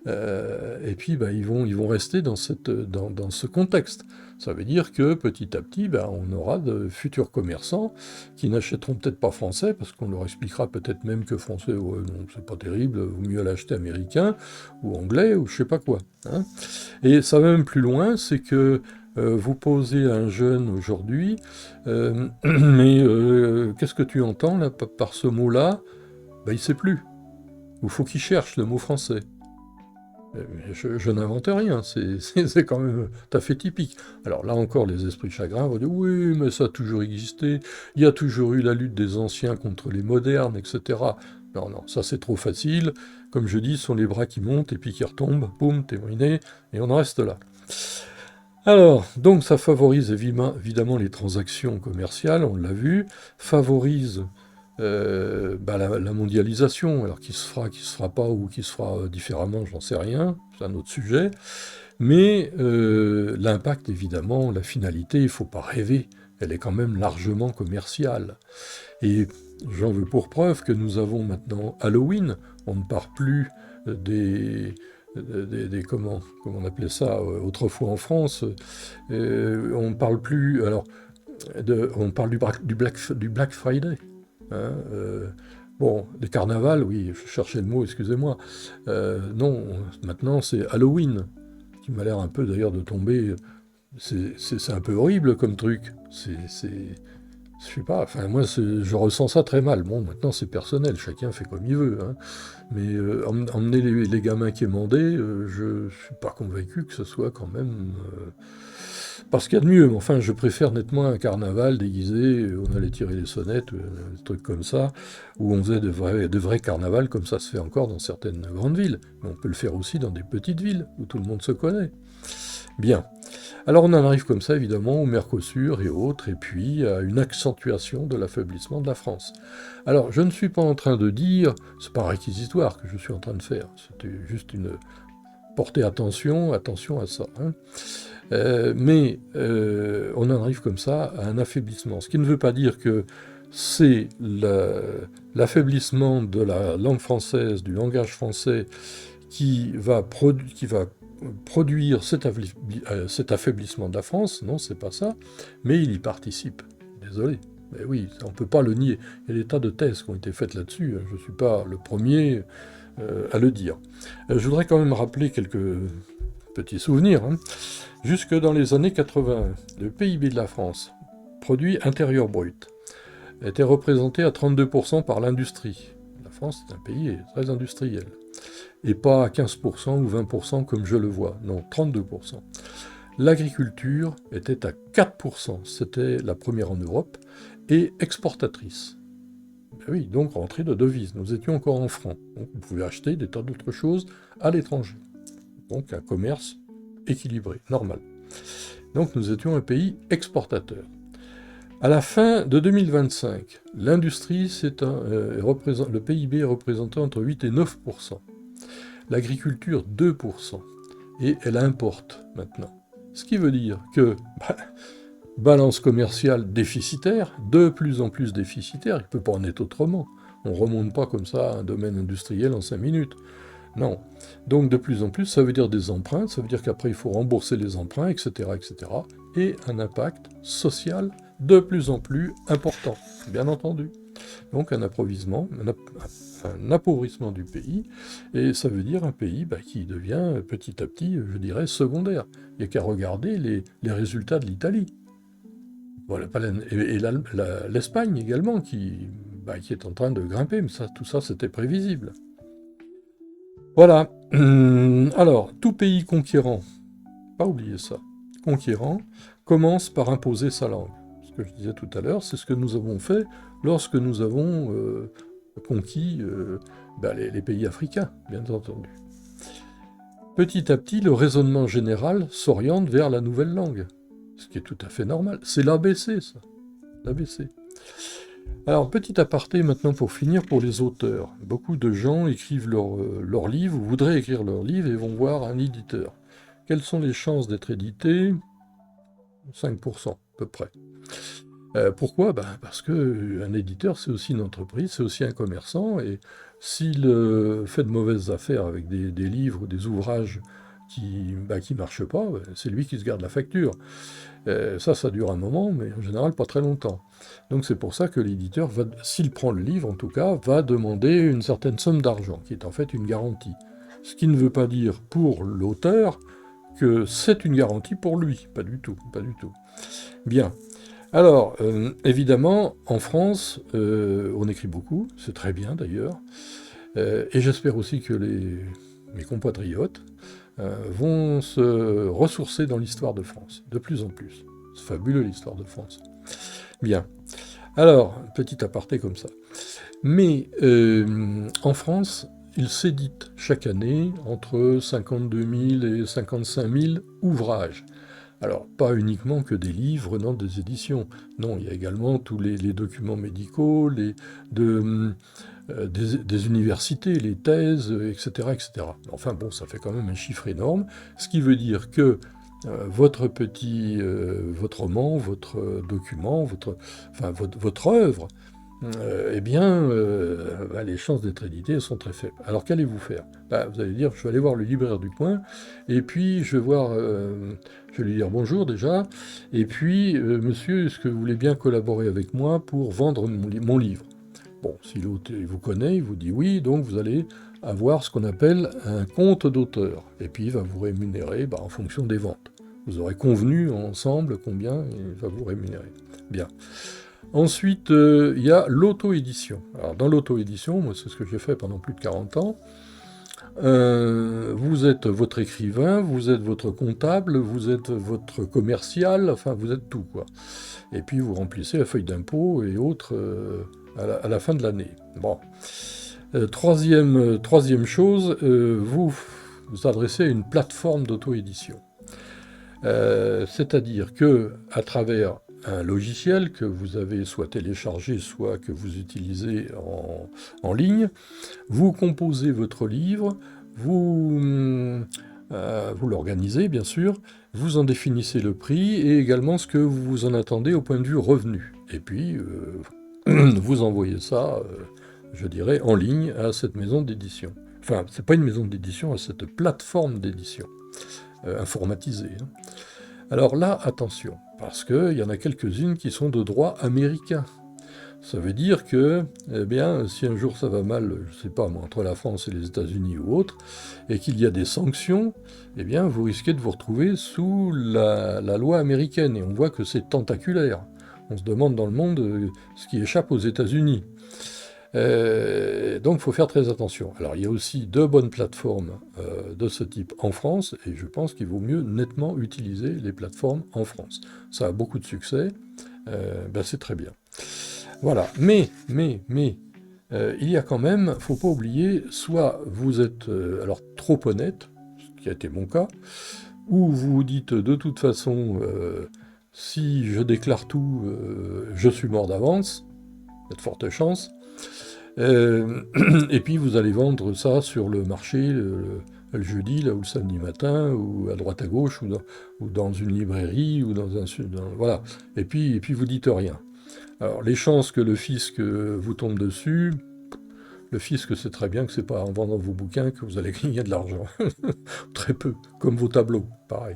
Et puis bah, ils vont rester dans ce contexte. Ça veut dire que petit à petit, bah, on aura de futurs commerçants qui n'achèteront peut-être pas français, parce qu'on leur expliquera peut-être même que français, ouais, non, c'est pas terrible, vaut mieux l'acheter américain, ou anglais, ou je sais pas quoi. Hein. Et ça va même plus loin, c'est que vous posez à un jeune aujourd'hui, mais qu'est-ce que tu entends là, par ce mot-là? Ben, il sait plus. Il faut qu'il cherche le mot français. Je n'invente rien, c'est quand même tout à fait typique. Alors là encore, les esprits chagrins vont dire oui, mais ça a toujours existé, il y a toujours eu la lutte des anciens contre les modernes, etc. Non, ça c'est trop facile. Comme je dis, ce sont les bras qui montent et puis qui retombent, boum, terminé, et on en reste là. Alors, donc ça favorise évidemment les transactions commerciales, on l'a vu, favorise bah, la mondialisation, alors qui se fera pas, ou qui se fera différemment, j'en sais rien, c'est un autre sujet, mais l'impact évidemment, la finalité, il ne faut pas rêver, elle est quand même largement commerciale. Et j'en veux pour preuve que nous avons maintenant Halloween, on ne part plus comment on appelait ça autrefois en France, on ne parle plus, alors, on parle du Black Friday. Hein, bon, des carnavals, oui, je cherchais le mot, excusez-moi. Non, maintenant c'est Halloween, qui m'a l'air un peu d'ailleurs de tomber. C'est un peu horrible comme truc. Je sais pas, enfin moi je ressens ça très mal. Bon, maintenant c'est personnel, chacun fait comme il veut. Hein. Mais emmener les gamins quémandés, je suis pas convaincu que ce soit quand même... parce qu'il y a de mieux, mais enfin, je préfère nettement un carnaval déguisé, on allait tirer les sonnettes, des trucs comme ça, où on faisait de vrais carnavals, comme ça se fait encore dans certaines grandes villes. Mais on peut le faire aussi dans des petites villes, où tout le monde se connaît. Bien. Alors on en arrive comme ça, évidemment, au Mercosur et autres, et puis à une accentuation de l'affaiblissement de la France. Alors, je ne suis pas en train de dire, c'est pas réquisitoire que je suis en train de faire, c'était juste une... porter attention à ça. Hein. Mais on en arrive comme ça à un affaiblissement. Ce qui ne veut pas dire que c'est l'affaiblissement de la langue française, du langage français, qui va produire cet affaiblissement de la France. Non, c'est pas ça. Mais il y participe. Désolé. Mais oui, on ne peut pas le nier. Il y a des tas de thèses qui ont été faites là-dessus. Je ne suis pas le premier à le dire. Je voudrais quand même rappeler quelques petits souvenirs. Hein. Jusque dans les années 80, le PIB de la France, produit intérieur brut, était représenté à 32% par l'industrie. La France est un pays très industriel. et pas à 15% ou 20% comme je le vois, non, 32%. L'agriculture était à 4%, c'était la première en Europe, et exportatrice. Ben oui, donc rentrée de devises, nous étions encore en francs, donc vous pouvez acheter des tas d'autres choses à l'étranger. Donc un commerce équilibré, normal. Donc nous étions un pays exportateur. À la fin de 2025, l'industrie, le PIB est représenté entre 8 et 9%. L'agriculture, 2%. Et elle importe maintenant. Ce qui veut dire que balance commerciale déficitaire, de plus en plus déficitaire, il ne peut pas en être autrement. On ne remonte pas comme ça à un domaine industriel en 5 minutes. Non. Donc de plus en plus, ça veut dire des emprunts, ça veut dire qu'après il faut rembourser les emprunts, etc., etc. Et un impact social de plus en plus important, bien entendu. Donc un appauvrissement du pays, et ça veut dire un pays qui devient petit à petit, je dirais, secondaire. Il n'y a qu'à regarder les résultats de l'Italie. Voilà, et l'Espagne également, qui est en train de grimper, mais tout ça c'était prévisible. Voilà. Alors, tout pays conquérant, pas oublier ça, conquérant, commence par imposer sa langue. Ce que je disais tout à l'heure, c'est ce que nous avons fait lorsque nous avons conquis les pays africains, bien entendu. Petit à petit, le raisonnement général s'oriente vers la nouvelle langue, ce qui est tout à fait normal. C'est l'ABC, ça. L'ABC. Alors, petit aparté maintenant pour finir pour les auteurs. Beaucoup de gens écrivent leurs livres, ou voudraient écrire leurs livres, et vont voir un éditeur. Quelles sont les chances d'être édité? 5%, à peu près. Pourquoi? Parce qu'un éditeur, c'est aussi une entreprise, c'est aussi un commerçant, et s'il fait de mauvaises affaires avec des livres ou des ouvrages qui ne marchent pas, c'est lui qui se garde la facture. Ça dure un moment, mais en général pas très longtemps. Donc c'est pour ça que l'éditeur, s'il prend le livre en tout cas, va demander une certaine somme d'argent, qui est en fait une garantie. Ce qui ne veut pas dire pour l'auteur que c'est une garantie pour lui, pas du tout, pas du tout. Bien. Alors, évidemment, en France, on écrit beaucoup, c'est très bien d'ailleurs, et j'espère aussi que mes compatriotes vont se ressourcer dans l'histoire de France, de plus en plus. C'est fabuleux l'histoire de France. Bien. Alors, petit aparté comme ça. Mais en France, il s'édite chaque année entre 52 000 et 55 000 ouvrages. Alors, pas uniquement que des livres venant des éditions. Non, il y a également tous les documents médicaux, des universités, les thèses, etc., etc. Enfin bon, ça fait quand même un chiffre énorme, ce qui veut dire que votre roman, votre document, votre œuvre, les chances d'être édité sont très faibles. Alors qu'allez-vous faire? Vous allez dire, je vais aller voir le libraire du coin, et puis je vais lui dire bonjour déjà, et puis, monsieur, est-ce que vous voulez bien collaborer avec moi pour vendre mon livre? Bon, si l'autre vous connaît, il vous dit oui, donc vous allez avoir ce qu'on appelle un compte d'auteur, et puis il va vous rémunérer en fonction des ventes. Vous aurez convenu ensemble combien il va vous rémunérer. Bien. Ensuite, il y a l'auto-édition. Alors, dans l'auto-édition, moi, c'est ce que j'ai fait pendant plus de 40 ans. Vous êtes votre écrivain, vous êtes votre comptable, vous êtes votre commercial, enfin, vous êtes tout, quoi. Et puis, vous remplissez la feuille d'impôt et autres à la fin de l'année. Bon. Troisième chose, vous adressez à une plateforme d'auto-édition. C'est-à-dire que, à travers un logiciel que vous avez soit téléchargé, soit que vous utilisez en ligne, vous composez votre livre, vous l'organisez bien sûr, vous en définissez le prix et également ce que vous en attendez au point de vue revenu. Et puis, vous envoyez ça, je dirais, en ligne à cette maison d'édition. Enfin, c'est pas une maison d'édition, à cette plateforme d'édition informatisée. Hein. Alors là, attention, parce qu'il y en a quelques-unes qui sont de droit américain. Ça veut dire que, si un jour ça va mal, je ne sais pas, entre la France et les États-Unis ou autre, et qu'il y a des sanctions, vous risquez de vous retrouver sous la loi américaine. Et on voit que c'est tentaculaire. On se demande dans le monde ce qui échappe aux États-Unis. Donc il faut faire très attention. Alors il y a aussi deux bonnes plateformes de ce type en France, et je pense qu'il vaut mieux nettement utiliser les plateformes en France. Ça a beaucoup de succès, ben c'est très bien. Voilà, mais, il y a quand même, faut pas oublier, soit vous êtes alors trop honnête, ce qui a été mon cas, ou vous vous dites de toute façon, si je déclare tout, je suis mort d'avance, il y a de fortes chances, euh, et puis vous allez vendre ça sur le marché le jeudi, là, ou le samedi matin, ou à droite à gauche, ou dans une librairie, ou dans un... voilà, et puis vous dites rien. Alors, les chances que le fisc vous tombe dessus, le fisc sait très bien que c'est pas en vendant vos bouquins que vous allez gagner de l'argent. Très peu, comme vos tableaux, pareil.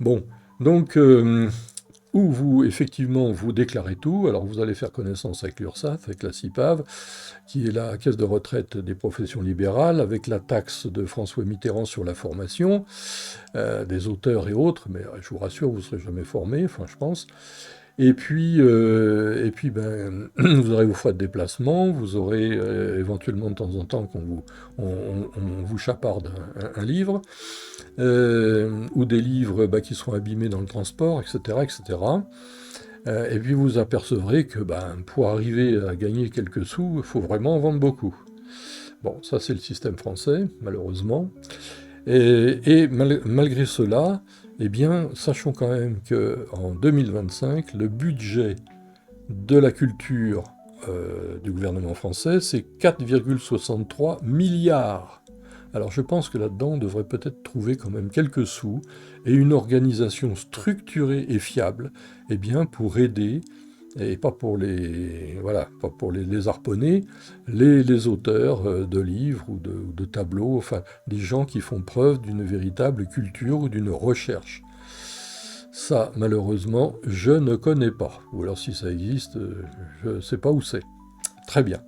Bon, donc, où vous, effectivement, vous déclarez tout, alors vous allez faire connaissance avec l'URSSAF, avec la CIPAV, qui est la caisse de retraite des professions libérales, avec la taxe de François Mitterrand sur la formation, des auteurs et autres, mais je vous rassure, vous ne serez jamais formé, enfin je pense. Et puis ben, vous aurez vos frais de déplacement, vous aurez éventuellement de temps en temps on vous chaparde un livre, ou des livres qui seront abîmés dans le transport, etc. etc. Et puis vous apercevrez que pour arriver à gagner quelques sous, il faut vraiment en vendre beaucoup. Bon, ça c'est le système français, malheureusement. Et malgré cela, eh bien, sachons quand même qu'en 2025, le budget de la culture du gouvernement français, c'est 4,63 milliards. Alors je pense que là-dedans, on devrait peut-être trouver quand même quelques sous et une organisation structurée et fiable, eh bien, pour aider, et pas pour pas pour les harponner, les auteurs de livres ou de tableaux, enfin, des gens qui font preuve d'une véritable culture ou d'une recherche. Ça, malheureusement, je ne connais pas. Ou alors si ça existe, je ne sais pas où c'est. Très bien.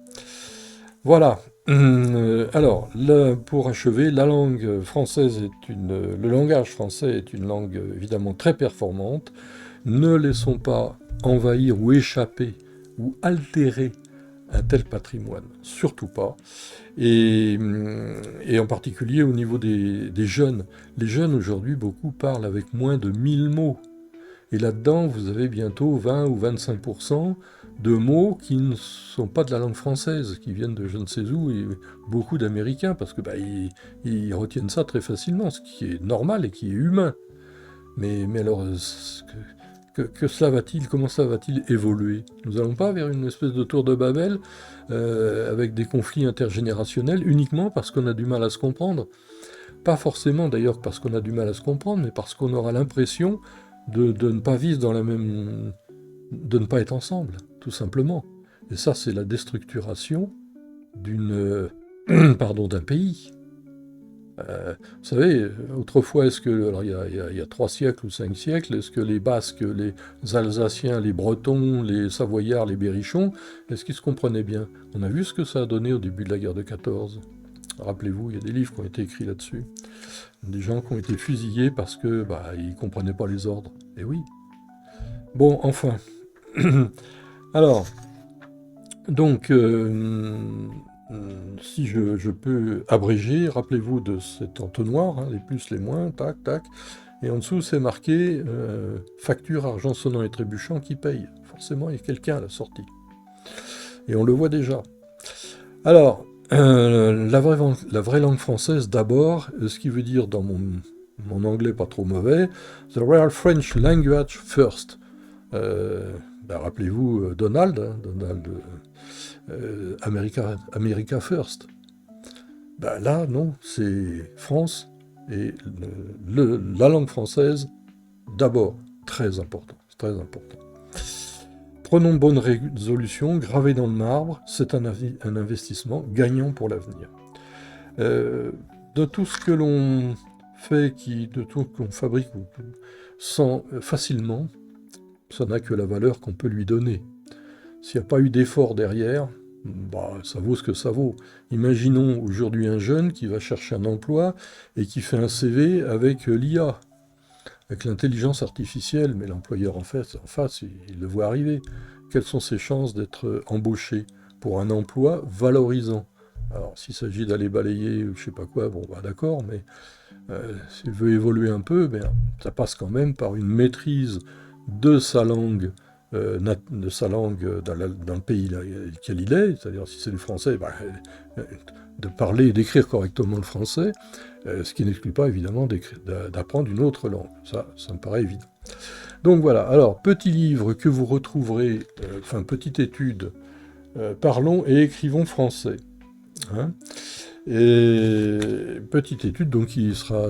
Voilà. Alors, pour achever, la langue française le langage français est une langue évidemment très performante. Ne laissons pas envahir ou échapper ou altérer un tel patrimoine, surtout pas. Et en particulier au niveau des jeunes. Les jeunes aujourd'hui, beaucoup parlent avec moins de 1000 mots. Et là-dedans, vous avez bientôt 20 ou 25% de mots qui ne sont pas de la langue française, qui viennent de je ne sais où, et beaucoup d'Américains, parce que ils retiennent ça très facilement, ce qui est normal et qui est humain. Mais alors, que cela va-t-il, comment ça va-t-il évoluer? Nous n'allons pas vers une espèce de tour de Babel, avec des conflits intergénérationnels, uniquement parce qu'on a du mal à se comprendre. Pas forcément d'ailleurs parce qu'on a du mal à se comprendre, mais parce qu'on aura l'impression de ne pas vivre dans la même... de ne pas être ensemble, tout simplement. Et ça, c'est la déstructuration d'un pays. Vous savez, autrefois, alors il y a 3 siècles ou 5 siècles, est-ce que les Basques, les Alsaciens, les Bretons, les Savoyards, les Berrichons, est-ce qu'ils se comprenaient bien? On a vu ce que ça a donné au début de la guerre de 14. Rappelez-vous, il y a des livres qui ont été écrits là-dessus. Des gens qui ont été fusillés parce que ils comprenaient pas les ordres. Et oui. Bon, enfin. Alors, donc, si je peux abréger, rappelez-vous de cet entonnoir, hein, les plus, les moins, tac, tac. Et en dessous, c'est marqué facture, argent sonnant et trébuchant qui paye. Forcément, il y a quelqu'un à la sortie. Et on le voit déjà. Alors, la vraie langue française d'abord, ce qui veut dire dans mon anglais pas trop mauvais, the real French language first. Rappelez-vous Donald, hein, Donald America First. Là, non, c'est France et la langue française d'abord. Très important, très important. Prenons de bonnes résolutions, gravées dans le marbre, c'est un investissement gagnant pour l'avenir. De tout ce que l'on fait, de tout ce qu'on fabrique facilement, ça n'a que la valeur qu'on peut lui donner. S'il n'y a pas eu d'effort derrière, ça vaut ce que ça vaut. Imaginons aujourd'hui un jeune qui va chercher un emploi et qui fait un CV avec l'IA, avec l'intelligence artificielle, mais l'employeur en face, il le voit arriver. Quelles sont ses chances d'être embauché? pour un emploi valorisant. Alors, s'il s'agit d'aller balayer ou je sais pas quoi, bon, bah, d'accord, mais s'il veut évoluer un peu, ben, ça passe quand même par une maîtrise de sa langue, dans le pays dans lequel il est, c'est-à-dire si c'est le français, ben, de parler et d'écrire correctement le français, ce qui n'exclut pas évidemment d'apprendre une autre langue. Ça me paraît évident. Donc voilà, alors, petit livre que vous retrouverez, enfin, petite étude, parlons et écrivons français. Hein. Et petite étude donc qui sera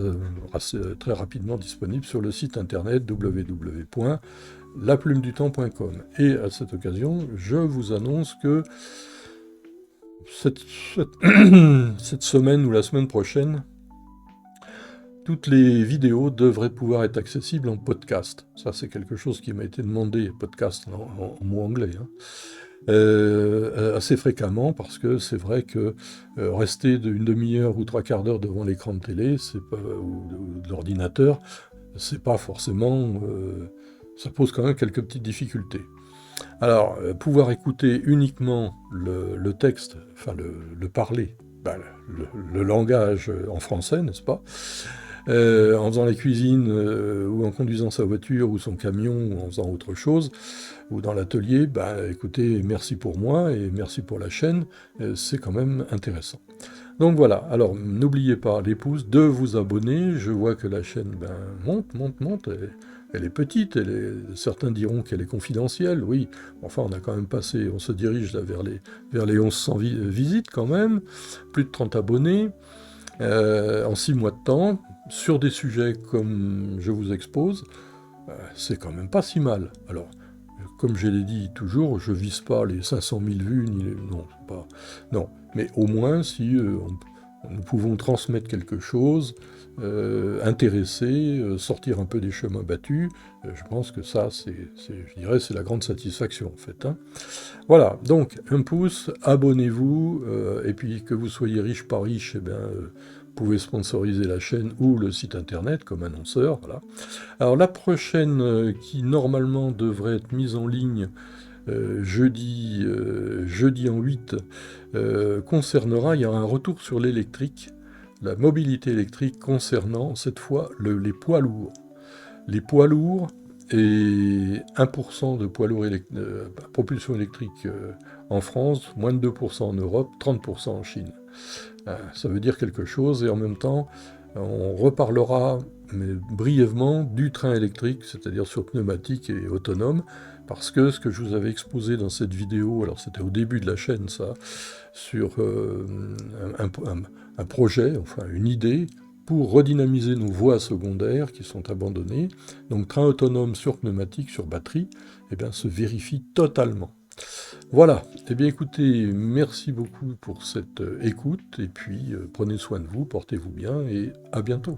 très rapidement disponible sur le site internet www.laplumedutemps.com. Et à cette occasion, je vous annonce que cette semaine ou la semaine prochaine, toutes les vidéos devraient pouvoir être accessibles en podcast. Ça, c'est quelque chose qui m'a été demandé, podcast en mot anglais, hein. Assez fréquemment, parce que c'est vrai que rester une demi-heure ou trois quarts d'heure devant l'écran de télé ou de l'ordinateur, c'est pas forcément... ça pose quand même quelques petites difficultés. Alors, pouvoir écouter uniquement le texte, enfin le parler, ben, le langage en français, n'est-ce pas, en faisant la cuisine, ou en conduisant sa voiture, ou son camion, ou en faisant autre chose, ou dans l'atelier, bah, écoutez, merci pour moi, et merci pour la chaîne, c'est quand même intéressant. Donc voilà, alors n'oubliez pas, les pouces, de vous abonner, je vois que la chaîne monte, elle est petite, certains diront qu'elle est confidentielle, oui, enfin on a quand même passé, on se dirige là vers les 1100 visites quand même, plus de 30 abonnés, en 6 mois de temps, sur des sujets comme je vous expose, c'est quand même pas si mal. Alors, comme je l'ai dit toujours, je vise pas les 500 000 vues, non, mais au moins si nous pouvons transmettre quelque chose, intéresser, sortir un peu des chemins battus, je pense que ça, je dirais, c'est la grande satisfaction en fait. Hein. Voilà, donc un pouce, abonnez-vous, et puis que vous soyez riche pas riche, eh bien, vous pouvez sponsoriser la chaîne ou le site internet comme annonceur. Voilà. Alors la prochaine qui normalement devrait être mise en ligne jeudi en 8 concernera, il y aura un retour sur l'électrique, la mobilité électrique concernant cette fois les poids lourds. Les poids lourds et 1% de poids lourds propulsion électrique en France, moins de 2% en Europe, 30% en Chine. Ça veut dire quelque chose, et en même temps, on reparlera mais brièvement du train électrique, c'est-à-dire sur pneumatique et autonome, parce que ce que je vous avais exposé dans cette vidéo, alors c'était au début de la chaîne ça, sur un projet, enfin une idée, pour redynamiser nos voies secondaires qui sont abandonnées, donc train autonome sur pneumatique, sur batterie, eh bien, se vérifie totalement. Voilà, eh bien écoutez, merci beaucoup pour cette écoute, et puis prenez soin de vous, portez-vous bien, et à bientôt.